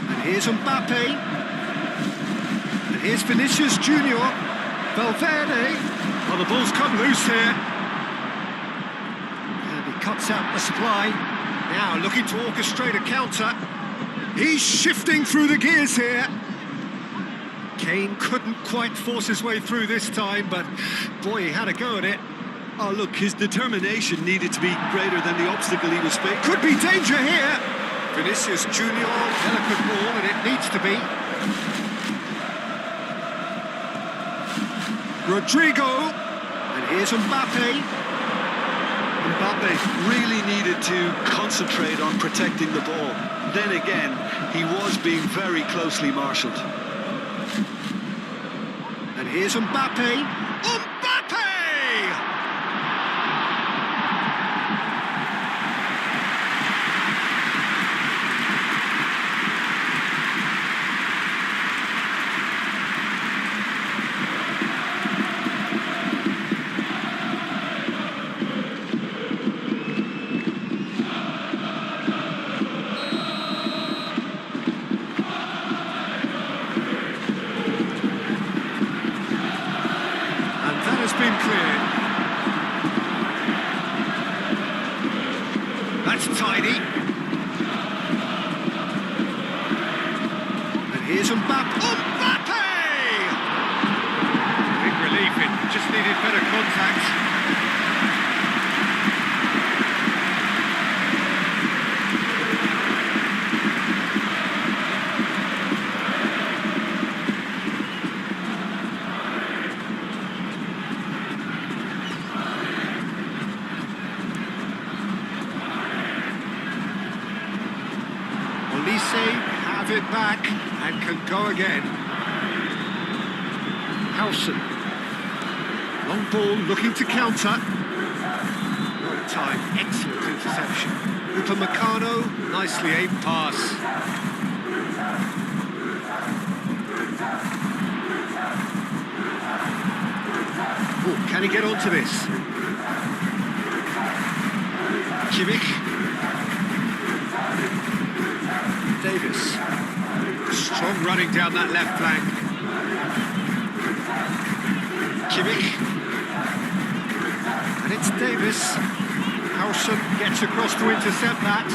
And here's Mbappe. And here's Vinicius Junior. Valverde. Oh, the ball's come loose here. And he cuts out the supply. Now looking to orchestrate a counter. He's shifting through the gears here. Kane couldn't quite force his way through this time, but boy, he had a go at it. Oh, look, his determination needed to be greater than the obstacle he was facing. Could be danger here. Vinicius Junior, delicate ball, and it needs to be. Rodrigo, and here's Mbappe. Mbappe really needed to concentrate on protecting the ball. Then again, he was being very closely marshalled. And here's Mbappe. Mbappe! Been cleared. That's tidy. And here's Mbappe. Mbappe! Big relief, it just needed better contact. Have it back and can go again. Howson. Long ball looking to counter. Right time, excellent interception. Upamecano, nicely aimed pass. Oh, can he get onto this? Kimmich. Davis. Strong running down that left flank. Kimmich. And it's Davis. Howson gets across to intercept that.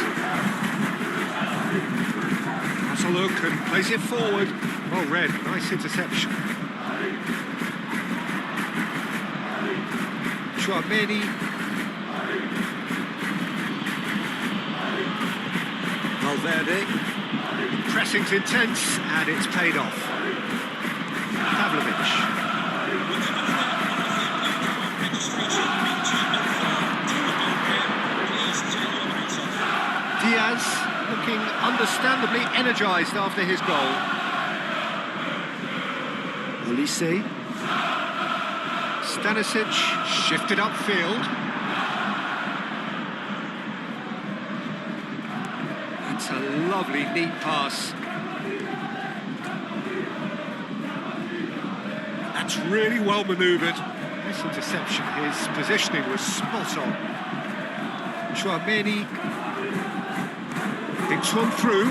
Has a look and plays it forward. Well read, nice interception. Chouameni. Valverde. Pressing's intense, and it's paid off. Pavlovic. Diaz looking understandably energised after his goal. Olise. Stanisic shifted upfield. It's a lovely, neat pass. That's really well manoeuvred. This interception, his positioning was spot on. Chouameni thinks one through.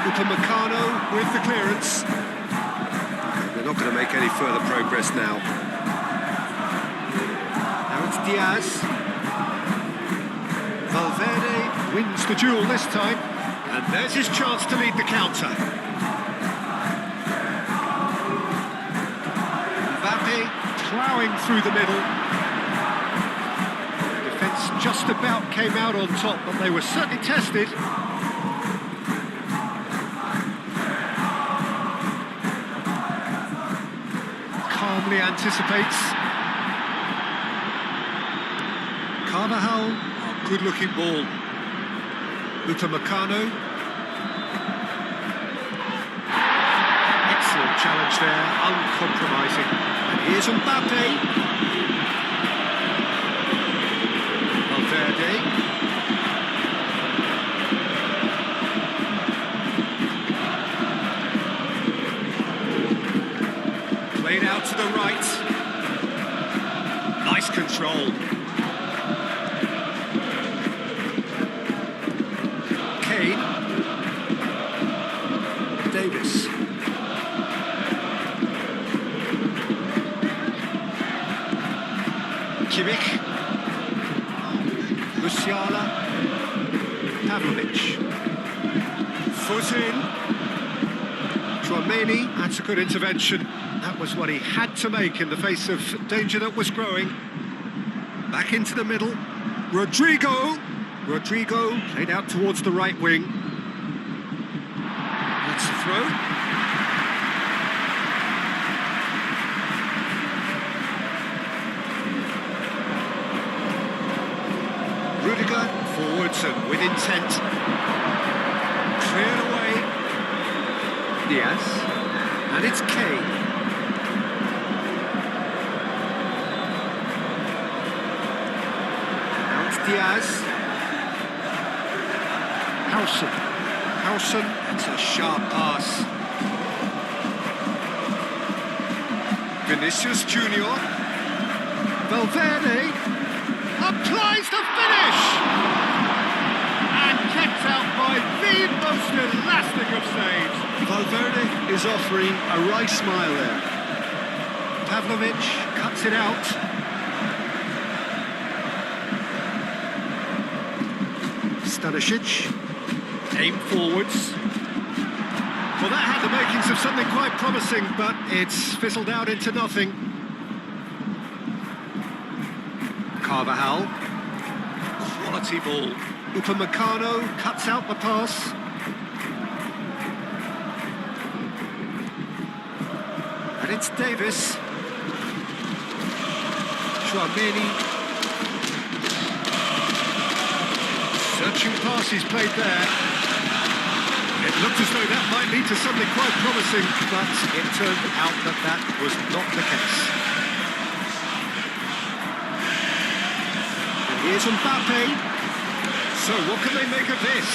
Upamecano with the clearance. They're not going to make any further progress now. Now it's Diaz. Valverde wins the duel this time, and there's his chance to lead the counter. Mbappe ploughing through the middle. Defence just about came out on top, but they were certainly tested. Calmly anticipates. Carvajal, oh, good-looking ball. Upamecano. Excellent challenge there, uncompromising. And here's Mbappe. Valverde. Played out to the right. Nice control. Davis. Kimmich. Musiala. Pavlovic. Foot in. Chouameni. That's a good intervention. That was what he had to make in the face of danger that was growing. Back into the middle. Rodrigo played out towards the right wing. That's the throw. Rudiger forwards and with intent. Cleared away. Diaz. And it's Kane. Now it's Diaz. Howson, that's a sharp pass. Vinicius Junior. Valverde applies the finish! And kept out by the most elastic of saves. Valverde is offering a right smile there. Pavlovic cuts it out. Stanisic, aim forwards. Well, that had the makings of something quite promising, but it's fizzled out into nothing. Carvajal, quality ball. Upamecano cuts out the pass. And it's Davis. Chouameni. Searching pass he's played there. It looked as though that might lead to something quite promising, but it turned out that that was not the case. And here's Mbappe. So what can they make of this?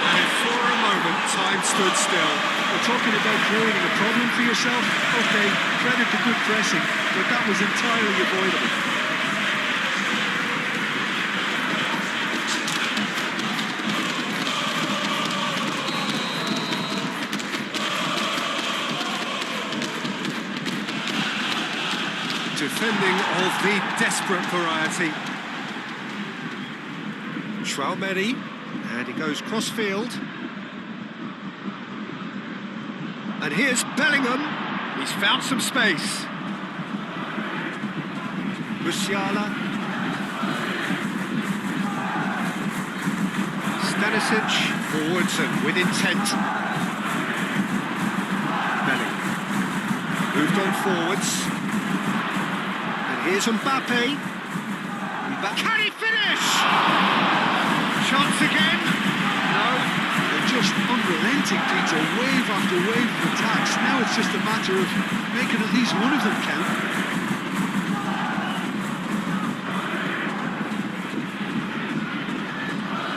And for a moment, time stood still. We're talking about creating a problem for yourself. Okay, credit to good pressing, but that was entirely avoidable. Defending of the desperate variety. Chouameni, and he goes cross-field. And here's Bellingham. He's found some space. Musiala. Stanisic, forwards and with intent. Bellingham. Moved on forwards. Here's Mbappe. Can he finish? Chance again? No. They're just unrelenting, Peter. Wave after wave of attacks. Now it's just a matter of making at least one of them count.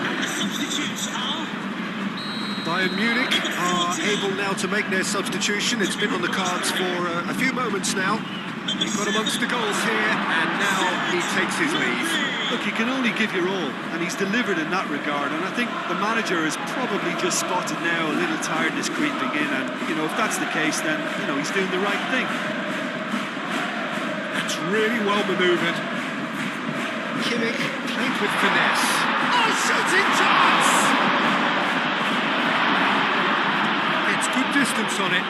And the substitutes are... Bayern Munich are able now to make their substitution. It's been on the cards for a few moments now. He got amongst the goals here, and now he takes his leave. Look, you can only give your all, and he's delivered in that regard. And I think the manager has probably just spotted now a little tiredness creeping in. And, you know, if that's the case, then, you know, he's doing the right thing. That's really well manoeuvred. Kimmich played with finesse. Oh, shooting chance! It's good distance on it.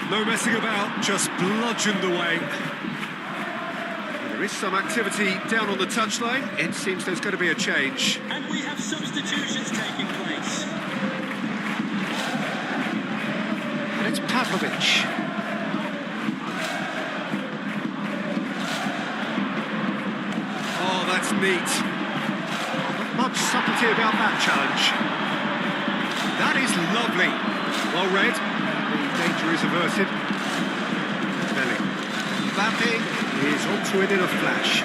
No messing about, just bludgeoned away. There is some activity down on the touchline. It seems there's going to be a change. And we have substitutions taking place. And it's Pavlovic. Oh, that's neat. Not much subtlety about that challenge. That is lovely. Well read. Danger is averted. Bellingham. Mbappe is onto it in a flash.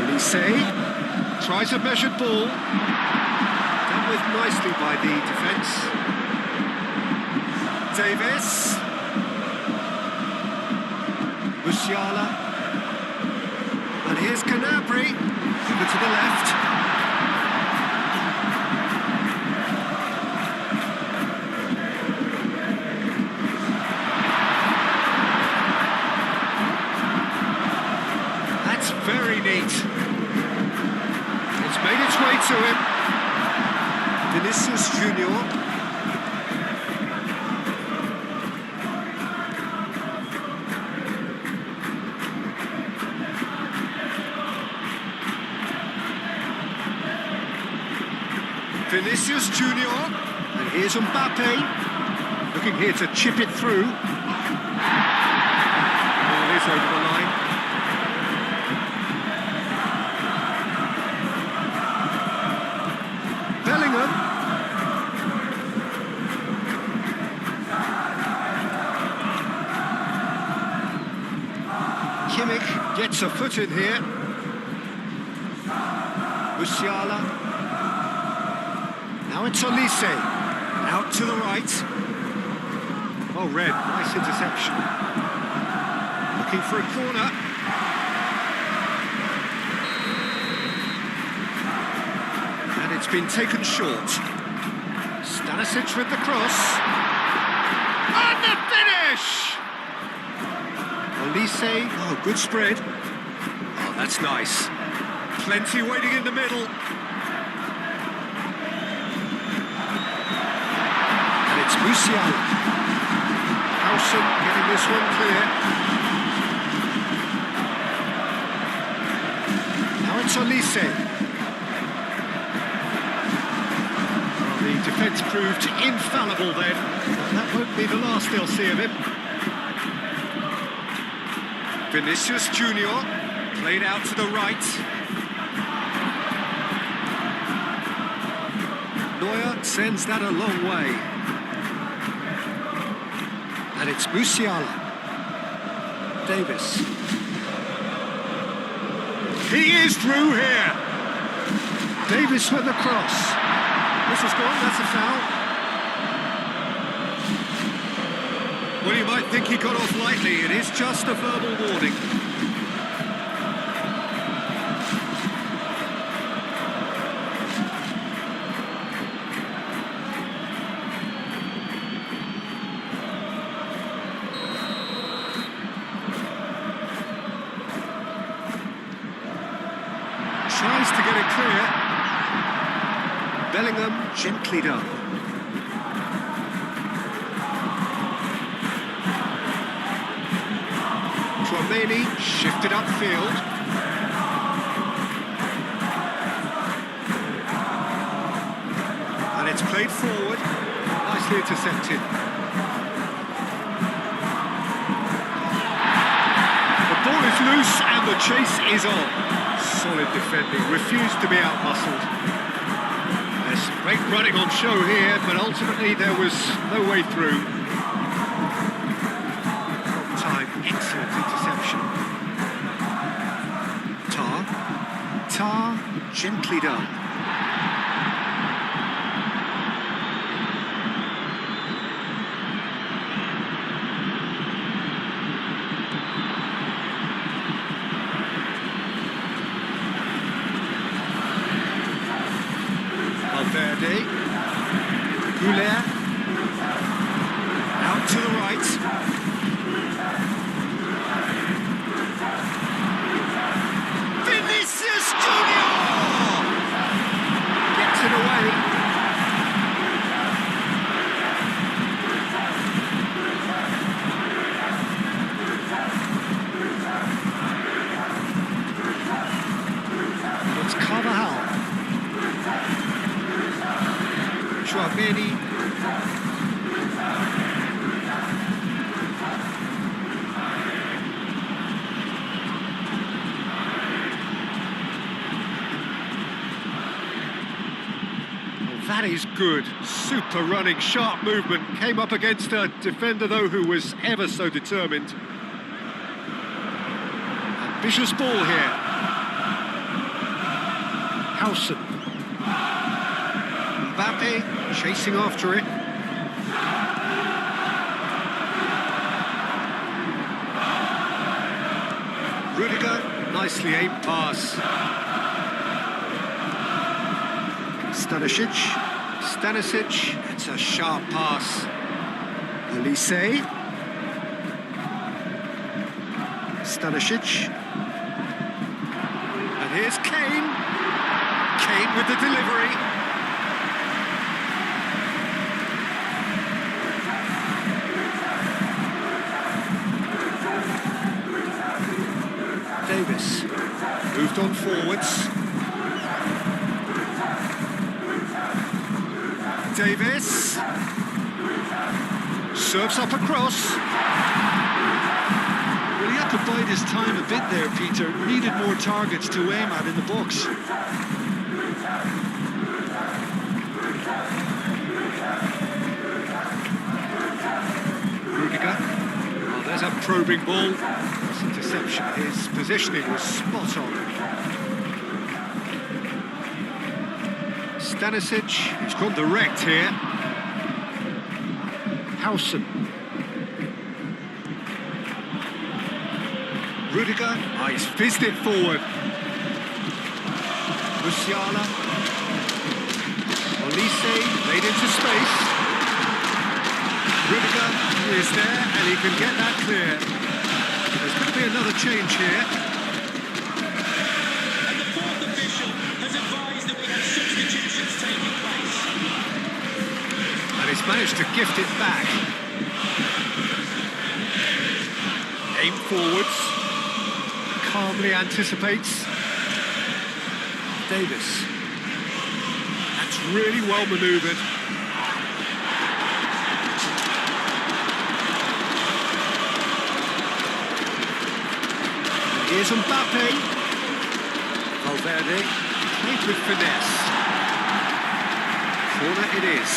Elise tries a measured ball. Done with nicely by the defence. Davis. Musiala. And here's Gnabry. Over to the left. Vinicius Junior. Vinicius Junior. And here's Mbappe. Looking here to chip it through. Ball is over the line. Bellingham. Kimmich gets a foot in here. Musiala. Now it's Olise. Out to the right. Well read, nice interception. Looking for a corner. And it's been taken short. Stanisic with the cross. And the finish! Olise, oh, good spread. Oh, that's nice. Plenty waiting in the middle. And it's Musiala. Howson getting this one clear. Now it's Olise. Well, the defence proved infallible then. That won't be the last they'll see of him. Vinicius Junior played out to the right. Neuer sends that a long way. And it's Musiala. Davis. He is through here. Davis with the cross. This is gone, that's a foul. Well, you might think he got off lightly. It is just a verbal warning. Tries to get it clear. Bellingham gently done. Tchouaméni shifted upfield. And it's played forward. Nicely intercepted. The ball is loose and the chase is on. Solid defending, refused to be out-muscled. There's great running on show here, but ultimately there was no way through. Time, excellent interception. Tar, gently done. Valverde, Goulet, out to the right. Vinicius Junior gets it away. It's Carvajal. Tchouaméni. That is good. Super running, sharp movement. Came up against a defender, though, who was ever so determined. Ambitious ball here. Howson. Mbappe chasing after it. Rudiger, nicely aimed pass. Stanisic, it's a sharp pass. Olise. Stanisic. And here's Kane. Kane with the delivery. Davis. Moved on forwards. Davis. Serves up across. Well, he had to bide his time a bit there, Peter. Needed more targets to aim at in the box. Rudiger. Oh, there's a probing ball. This interception. His positioning was spot on. Stanisic, he's gone direct here. Howson. Rudiger, he's fizzed it forward. Musiala. Olise, made into space. Rudiger is there, and he can get that clear. There's going to be another change here. And the fourth official has advised that we have substitutions taking place. And he's managed to gift it back. Aim forwards. Calmly anticipates. Davis. That's really well manoeuvred. Here's Mbappe. Valverde. Played with finesse. Corner it is.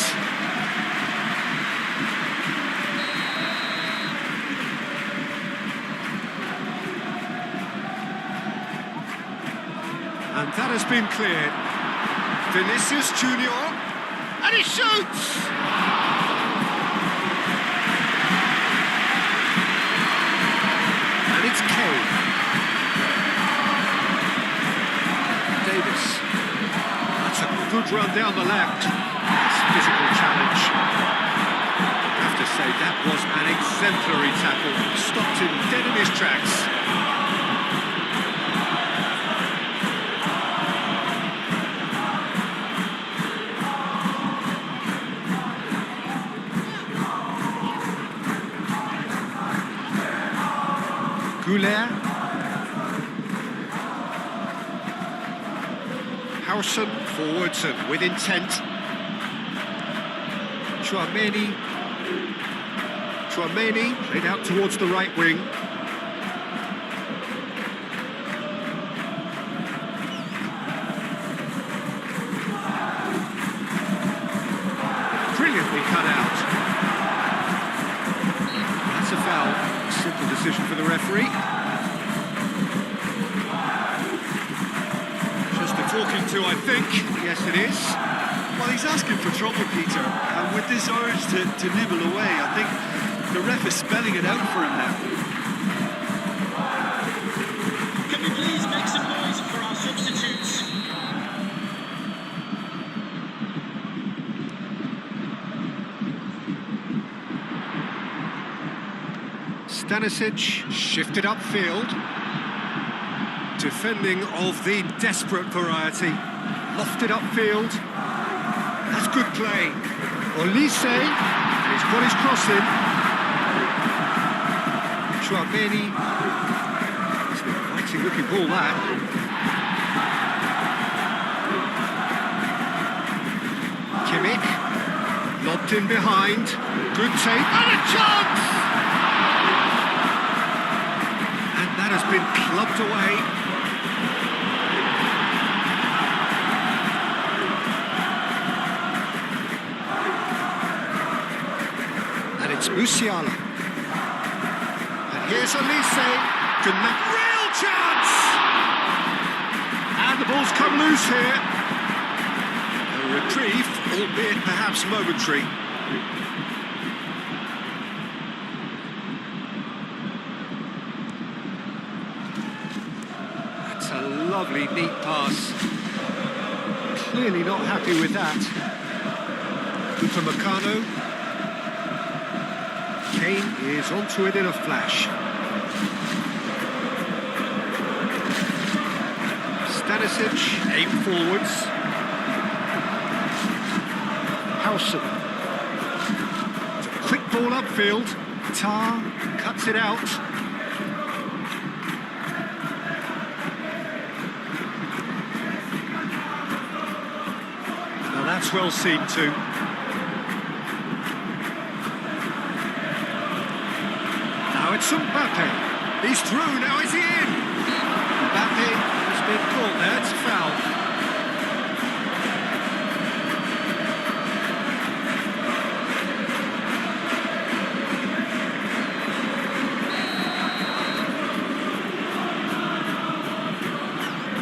And that has been cleared. Vinicius Junior, and he shoots! And it's Kane. Davis. That's a good run down the left. That's a physical challenge. I have to say, that was an exemplary tackle. Stopped him dead in his tracks. Goulet. Howson forwards and with intent. Chouameni played out towards the right wing. Brilliantly cut out. That's a foul. Simple decision for the referee. Just the talking to, I think. Yes, it is. Well, he's asking for trouble, Peter. And with this urge to nibble away, I think the ref is spelling it out for him now. Can we please make some noise for our substitutes? Stanisic shifted upfield. Defending of the desperate variety. Lofted upfield. That's good play. Olise, and he's got his cross in. Chouameni. It's an exciting looking ball, that. Kimmich. Lobbed in behind. Good take. And a chance! That has been clubbed away. And it's Musiala. And here's Olise. Can make real chance! And the ball's come loose here. A reprieve, albeit perhaps momentary. A lovely, neat pass. Clearly not happy with that. Upamecano. Kane is onto it in a flash. Stanisic, aim forwards. Howson. It's a quick ball upfield. Tar cuts it out. That's well seen too. Now it's Mbappe. He's through, now is he in? Mbappe has been caught there, it's a foul.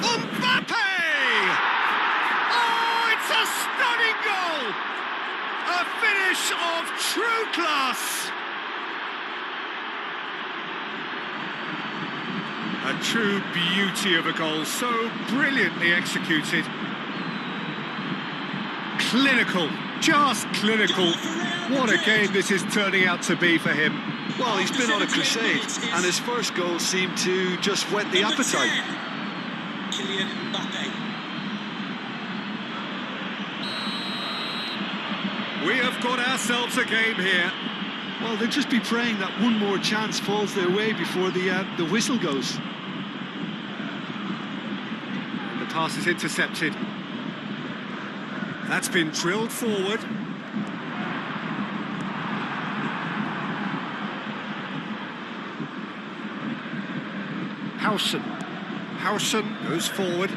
Mbappe! Oh, it's a stunning goal! A finish of true class! A true beauty of a goal, so brilliantly executed. Clinical, just clinical. What a game this is turning out to be for him. Well, he's been on a crusade, and his first goal seemed to just whet the appetite. Kylian Mbappe. We have got ourselves a game here. Well, they'll just be praying that one more chance falls their way before the whistle goes. And the pass is intercepted. That's been drilled forward. Howson goes forward.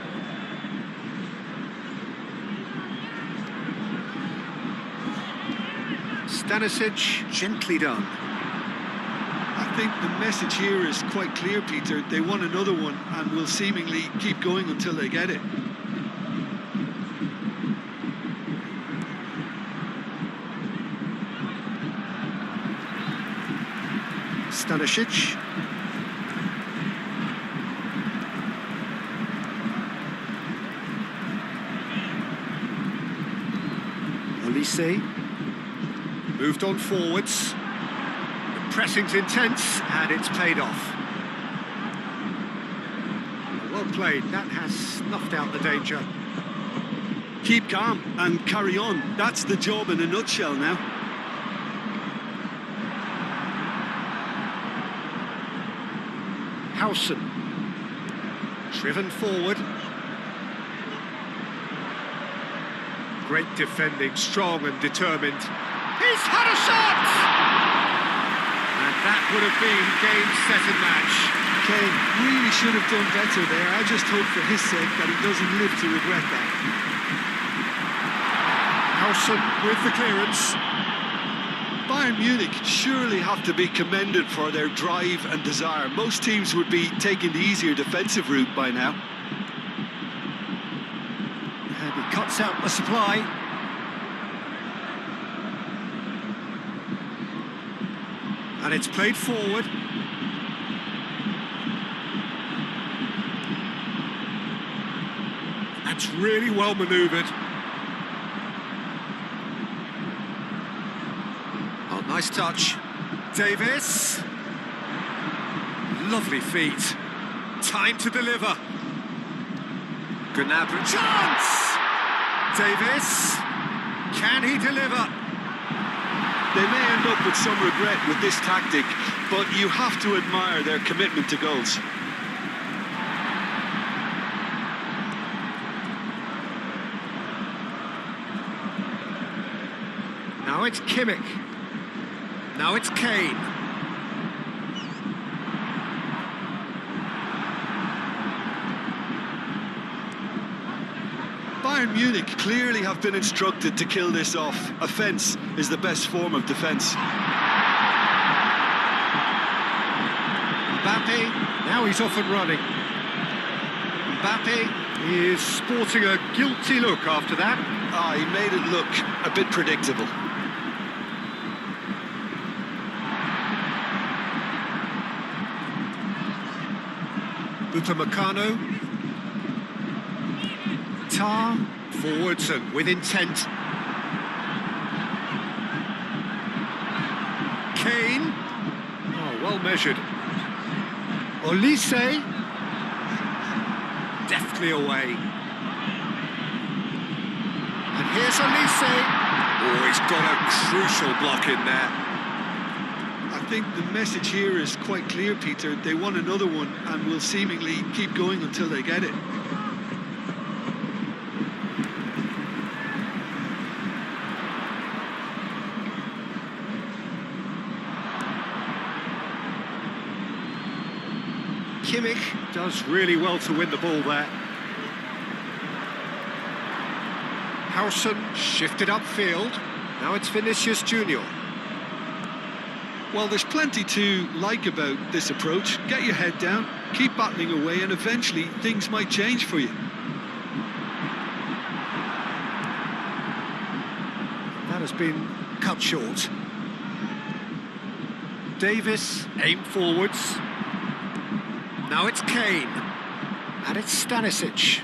Stanisic, gently done. I think the message here is quite clear, Peter. They want another one and will seemingly keep going until they get it. Stanisic. Olise. Moved on forwards. The pressing's intense, and it's paid off. Well played, that has snuffed out the danger. Keep calm and carry on. That's the job in a nutshell now. Howson. Driven forward. Great defending, strong and determined. He's had a shot! And that would have been game, set and match. Kane really should have done better there. I just hope for his sake that he doesn't live to regret that. Howson with the clearance. Bayern Munich surely have to be commended for their drive and desire. Most teams would be taking the easier defensive route by now. And he cuts out the supply. And it's played forward. That's really well manoeuvred. Oh, nice touch. Davis. Lovely feet. Time to deliver. Gnabry. Chance! Davis. Can he deliver? They may end up with some regret with this tactic, but you have to admire their commitment to goals. Now it's Kimmich. Now it's Kane. Bayern Munich clearly have been instructed to kill this off. Offence is the best form of defence. Mbappe, now he's off and running. Mbappe is sporting a guilty look after that. He made it look a bit predictable. Upamecano. Tar, forwards and with intent. Kane. Oh, well measured. Olise. Deftly away. And here's Olise. Oh, he's got a crucial block in there. I think the message here is quite clear, Peter. They want another one and will seemingly keep going until they get it. Kimmich does really well to win the ball there. Howson shifted upfield. Now it's Vinicius Junior. Well, there's plenty to like about this approach. Get your head down, keep battling away, and eventually things might change for you. That has been cut short. Davis aimed forwards. Now it's Kane. And it's Stanisic.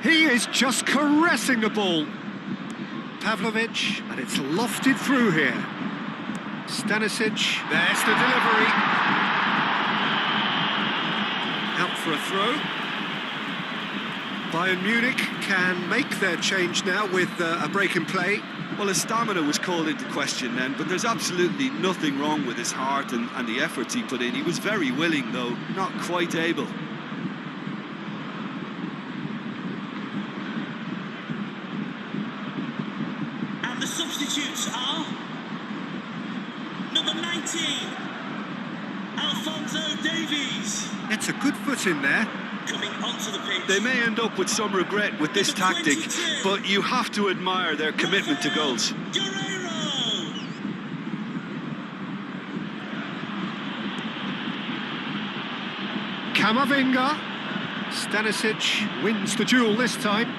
He is just caressing the ball. Pavlovic, and it's lofted through here. Stanisic, there's the delivery. Out for a throw. Bayern Munich can make their change now with a break in play. Well, his stamina was called into question then, but there's absolutely nothing wrong with his heart and the efforts he put in. He was very willing, though, not quite able. And the substitutes are number 19, Alphonso Davies. It's a good foot in there. Coming onto the pitch. They may end up with some regret with this tactic, but you have to admire their commitment to goals. Camavinga. Stanisic wins the duel this time.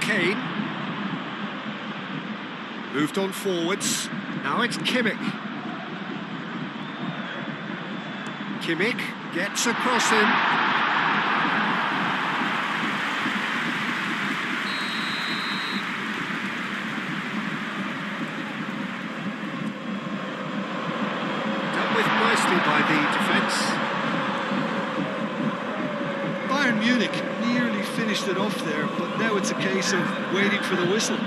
Kane. Moved on forwards. Now it's Kimmich. Kimmich gets across him. Dealt with nicely by the defence. Bayern Munich nearly finished it off there, but now it's a case of waiting for the whistle.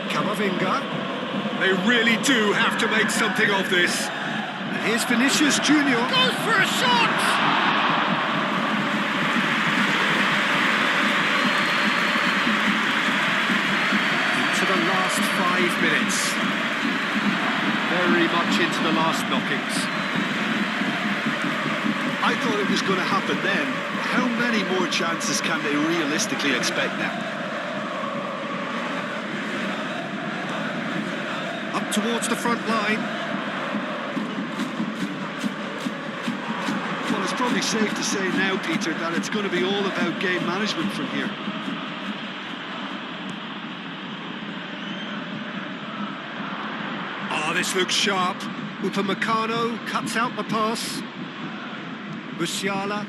Camavinga. They really do have to make something of this. And here's Vinicius Junior. Goes for a shot! Into the last 5 minutes. Very much into the last knockings. I thought it was going to happen then. How many more chances can they realistically expect now? Up towards the front line. Well, it's probably safe to say now, Peter, that it's going to be all about game management from here. Oh, this looks sharp. Upamecano cuts out the pass. Musiala.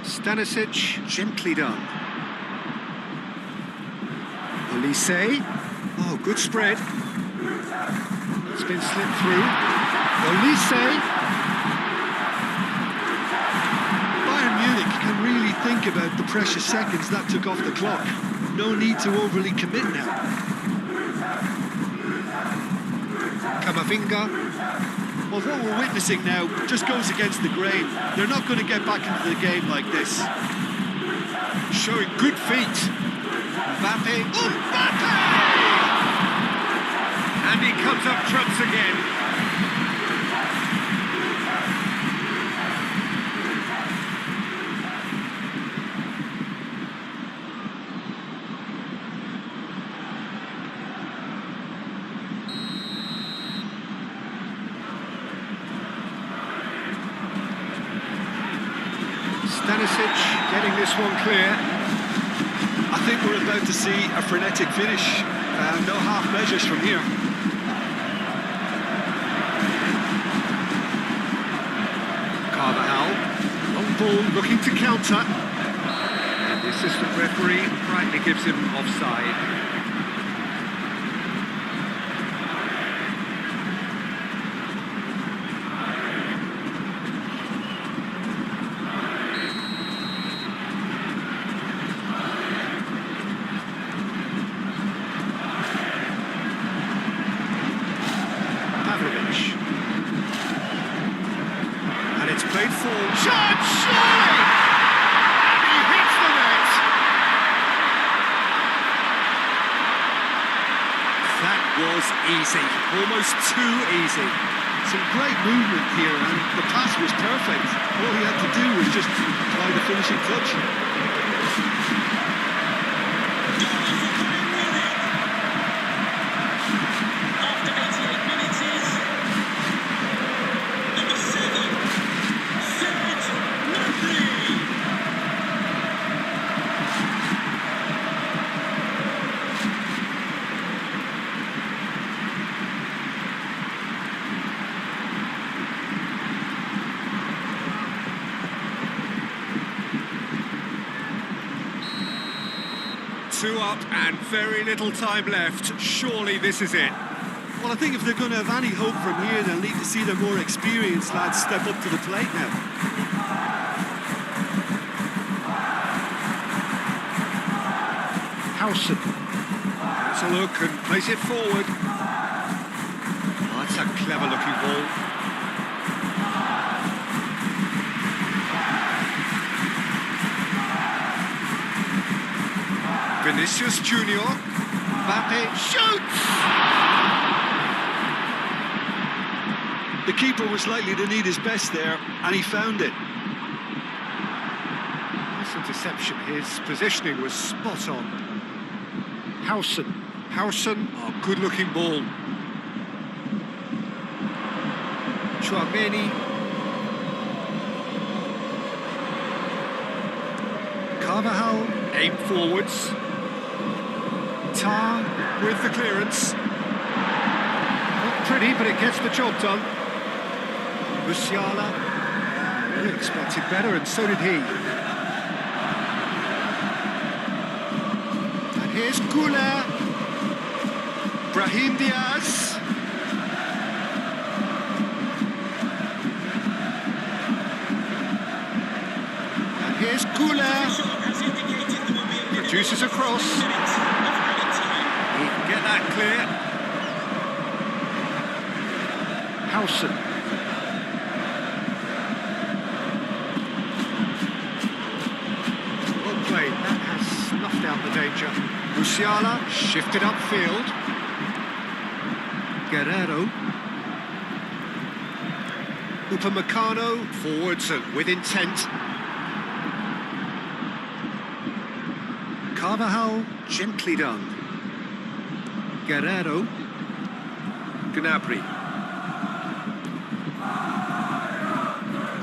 Stanisic, gently done. Olise. Oh, good spread. It's been slipped through. Olise. Bayern Munich can really think about the precious seconds that took off the clock. No need to overly commit now. Camavinga. Well, what we're witnessing now just goes against the grain. They're not going to get back into the game like this. Showing good feet. Mbappe. Mbappe! And he comes up trumps again. Stanisic getting this one clear. I think we're about to see a frenetic finish. No half measures from here. Carvajal, long ball looking to counter. And the assistant referee rightly gives him offside. And it's played forward. Shot! Surely! And he hits the net! easy, almost too easy. Some great movement here, and the pass was perfect. All he had to do was just apply the finishing touch. After 88 minutes is number 7, Serge Gnabry. Two up and very little time left. Surely this is it. Well, I think if they're going to have any hope from here, they'll need to see their more experienced lads step up to the plate now. Howson. Has a look and plays it forward. Oh, that's a clever-looking ball. Vinicius Junior. Mbappe shoots! The keeper was likely to need his best there, and he found it. Nice interception. His positioning was spot on. Howson. Howson. Oh, good-looking ball. Chouameni. Carvajal. Aim forwards. Tar with the clearance. Not pretty, but it gets the job done. Musiala. We expected better, and so did he. And here's Goulet. Brahim Diaz. And here's Goulet. Produces a cross. He can get that clear. Howson. Well played. That has snuffed out the danger. Musiala shifted upfield. Guerrero. Upamecano forwards and with intent. Carvajal, gently done. Guerrero. Gnabry.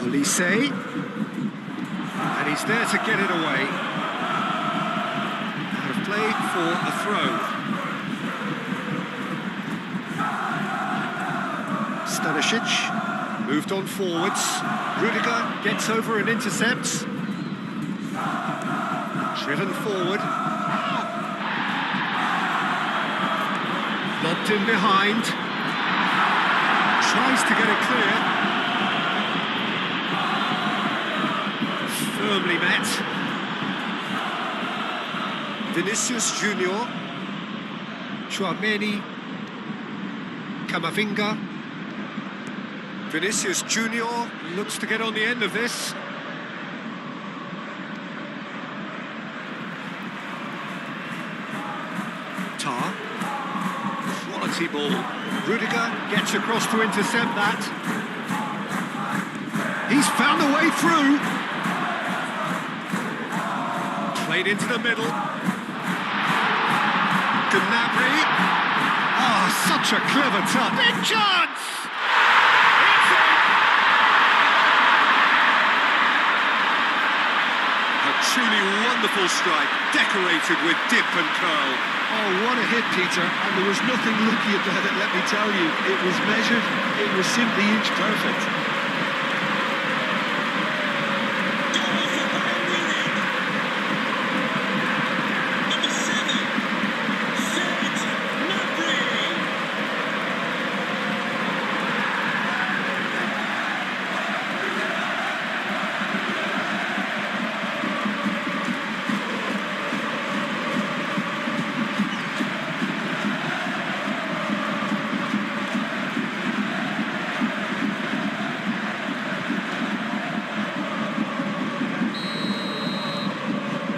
Olise. And he's there to get it away. Out of play for a throw. Stanisic moved on forwards. Rudiger gets over and intercepts. Driven forward. Lobbed in behind. Tries to get it clear. Firmly met. Vinicius Junior. Chouameni. Camavinga. Vinicius Junior looks to get on the end of this. Tar. Quality ball. Rudiger gets across to intercept that. He's found a way through. Played into the middle. Gnabry. Oh, such a clever touch. Big chance! Truly wonderful strike, decorated with dip and curl. Oh, what a hit, Peter, and there was nothing lucky about it, let me tell you. It was measured, it was simply inch perfect. Number 7, Serge Gnabry.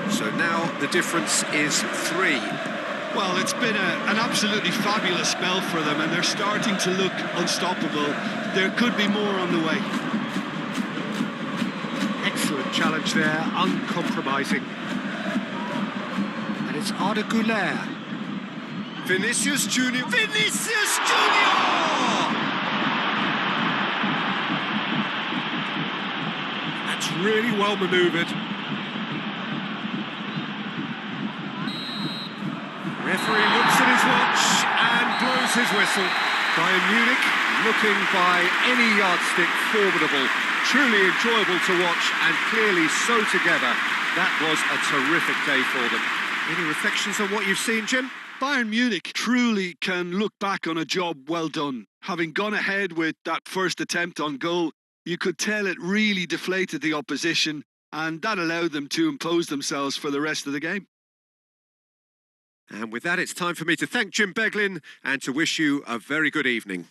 So now the difference is 3. Well, it's been an absolutely fabulous spell for them, and they're starting to look unstoppable. There could be more on the way. Excellent challenge there, uncompromising. And it's Arda Güler. Vinicius Junior. Vinicius Junior! That's really well manoeuvred. Referee looks at his watch and blows his whistle. Bayern Munich, looking by any yardstick formidable. Truly enjoyable to watch and clearly so together. That was a terrific day for them. Any reflections on what you've seen, Jim? Bayern Munich truly can look back on a job well done. Having gone ahead with that first attempt on goal, you could tell it really deflated the opposition, and that allowed them to impose themselves for the rest of the game. And with that, it's time for me to thank Jim Beglin and to wish you a very good evening.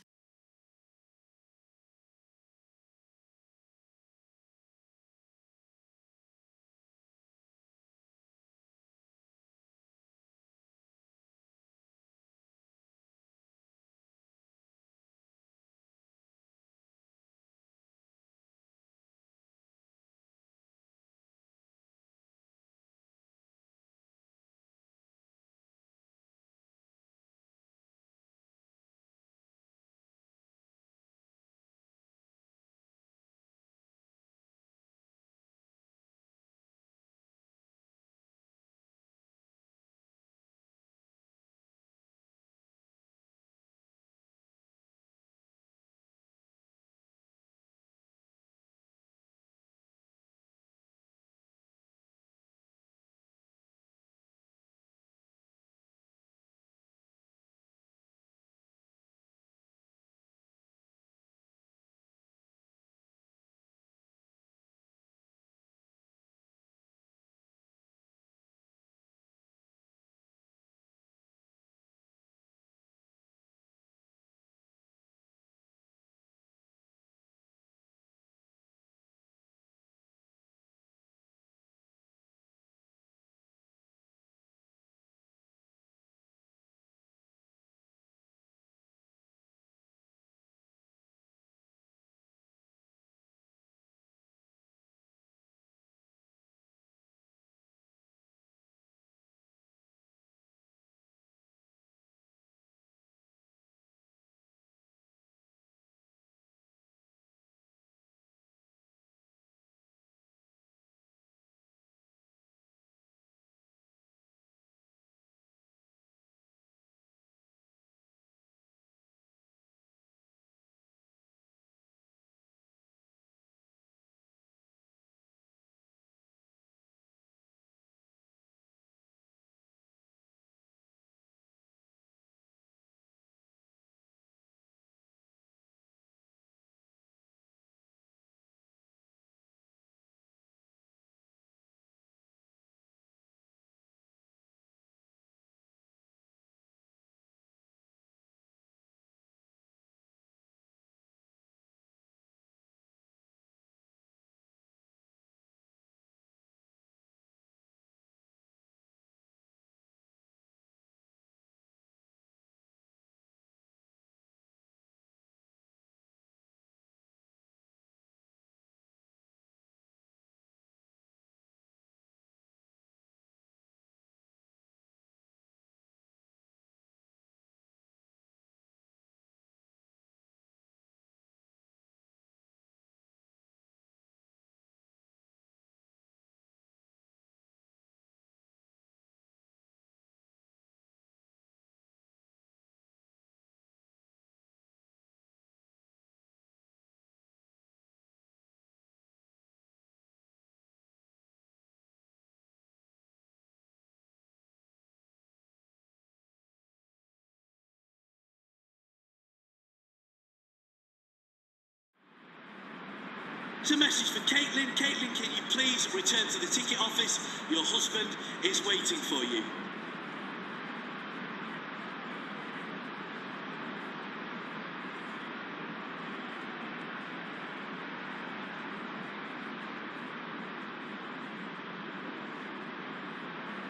It's a message for Caitlin. Caitlin, can you please return to the ticket office? Your husband is waiting for you.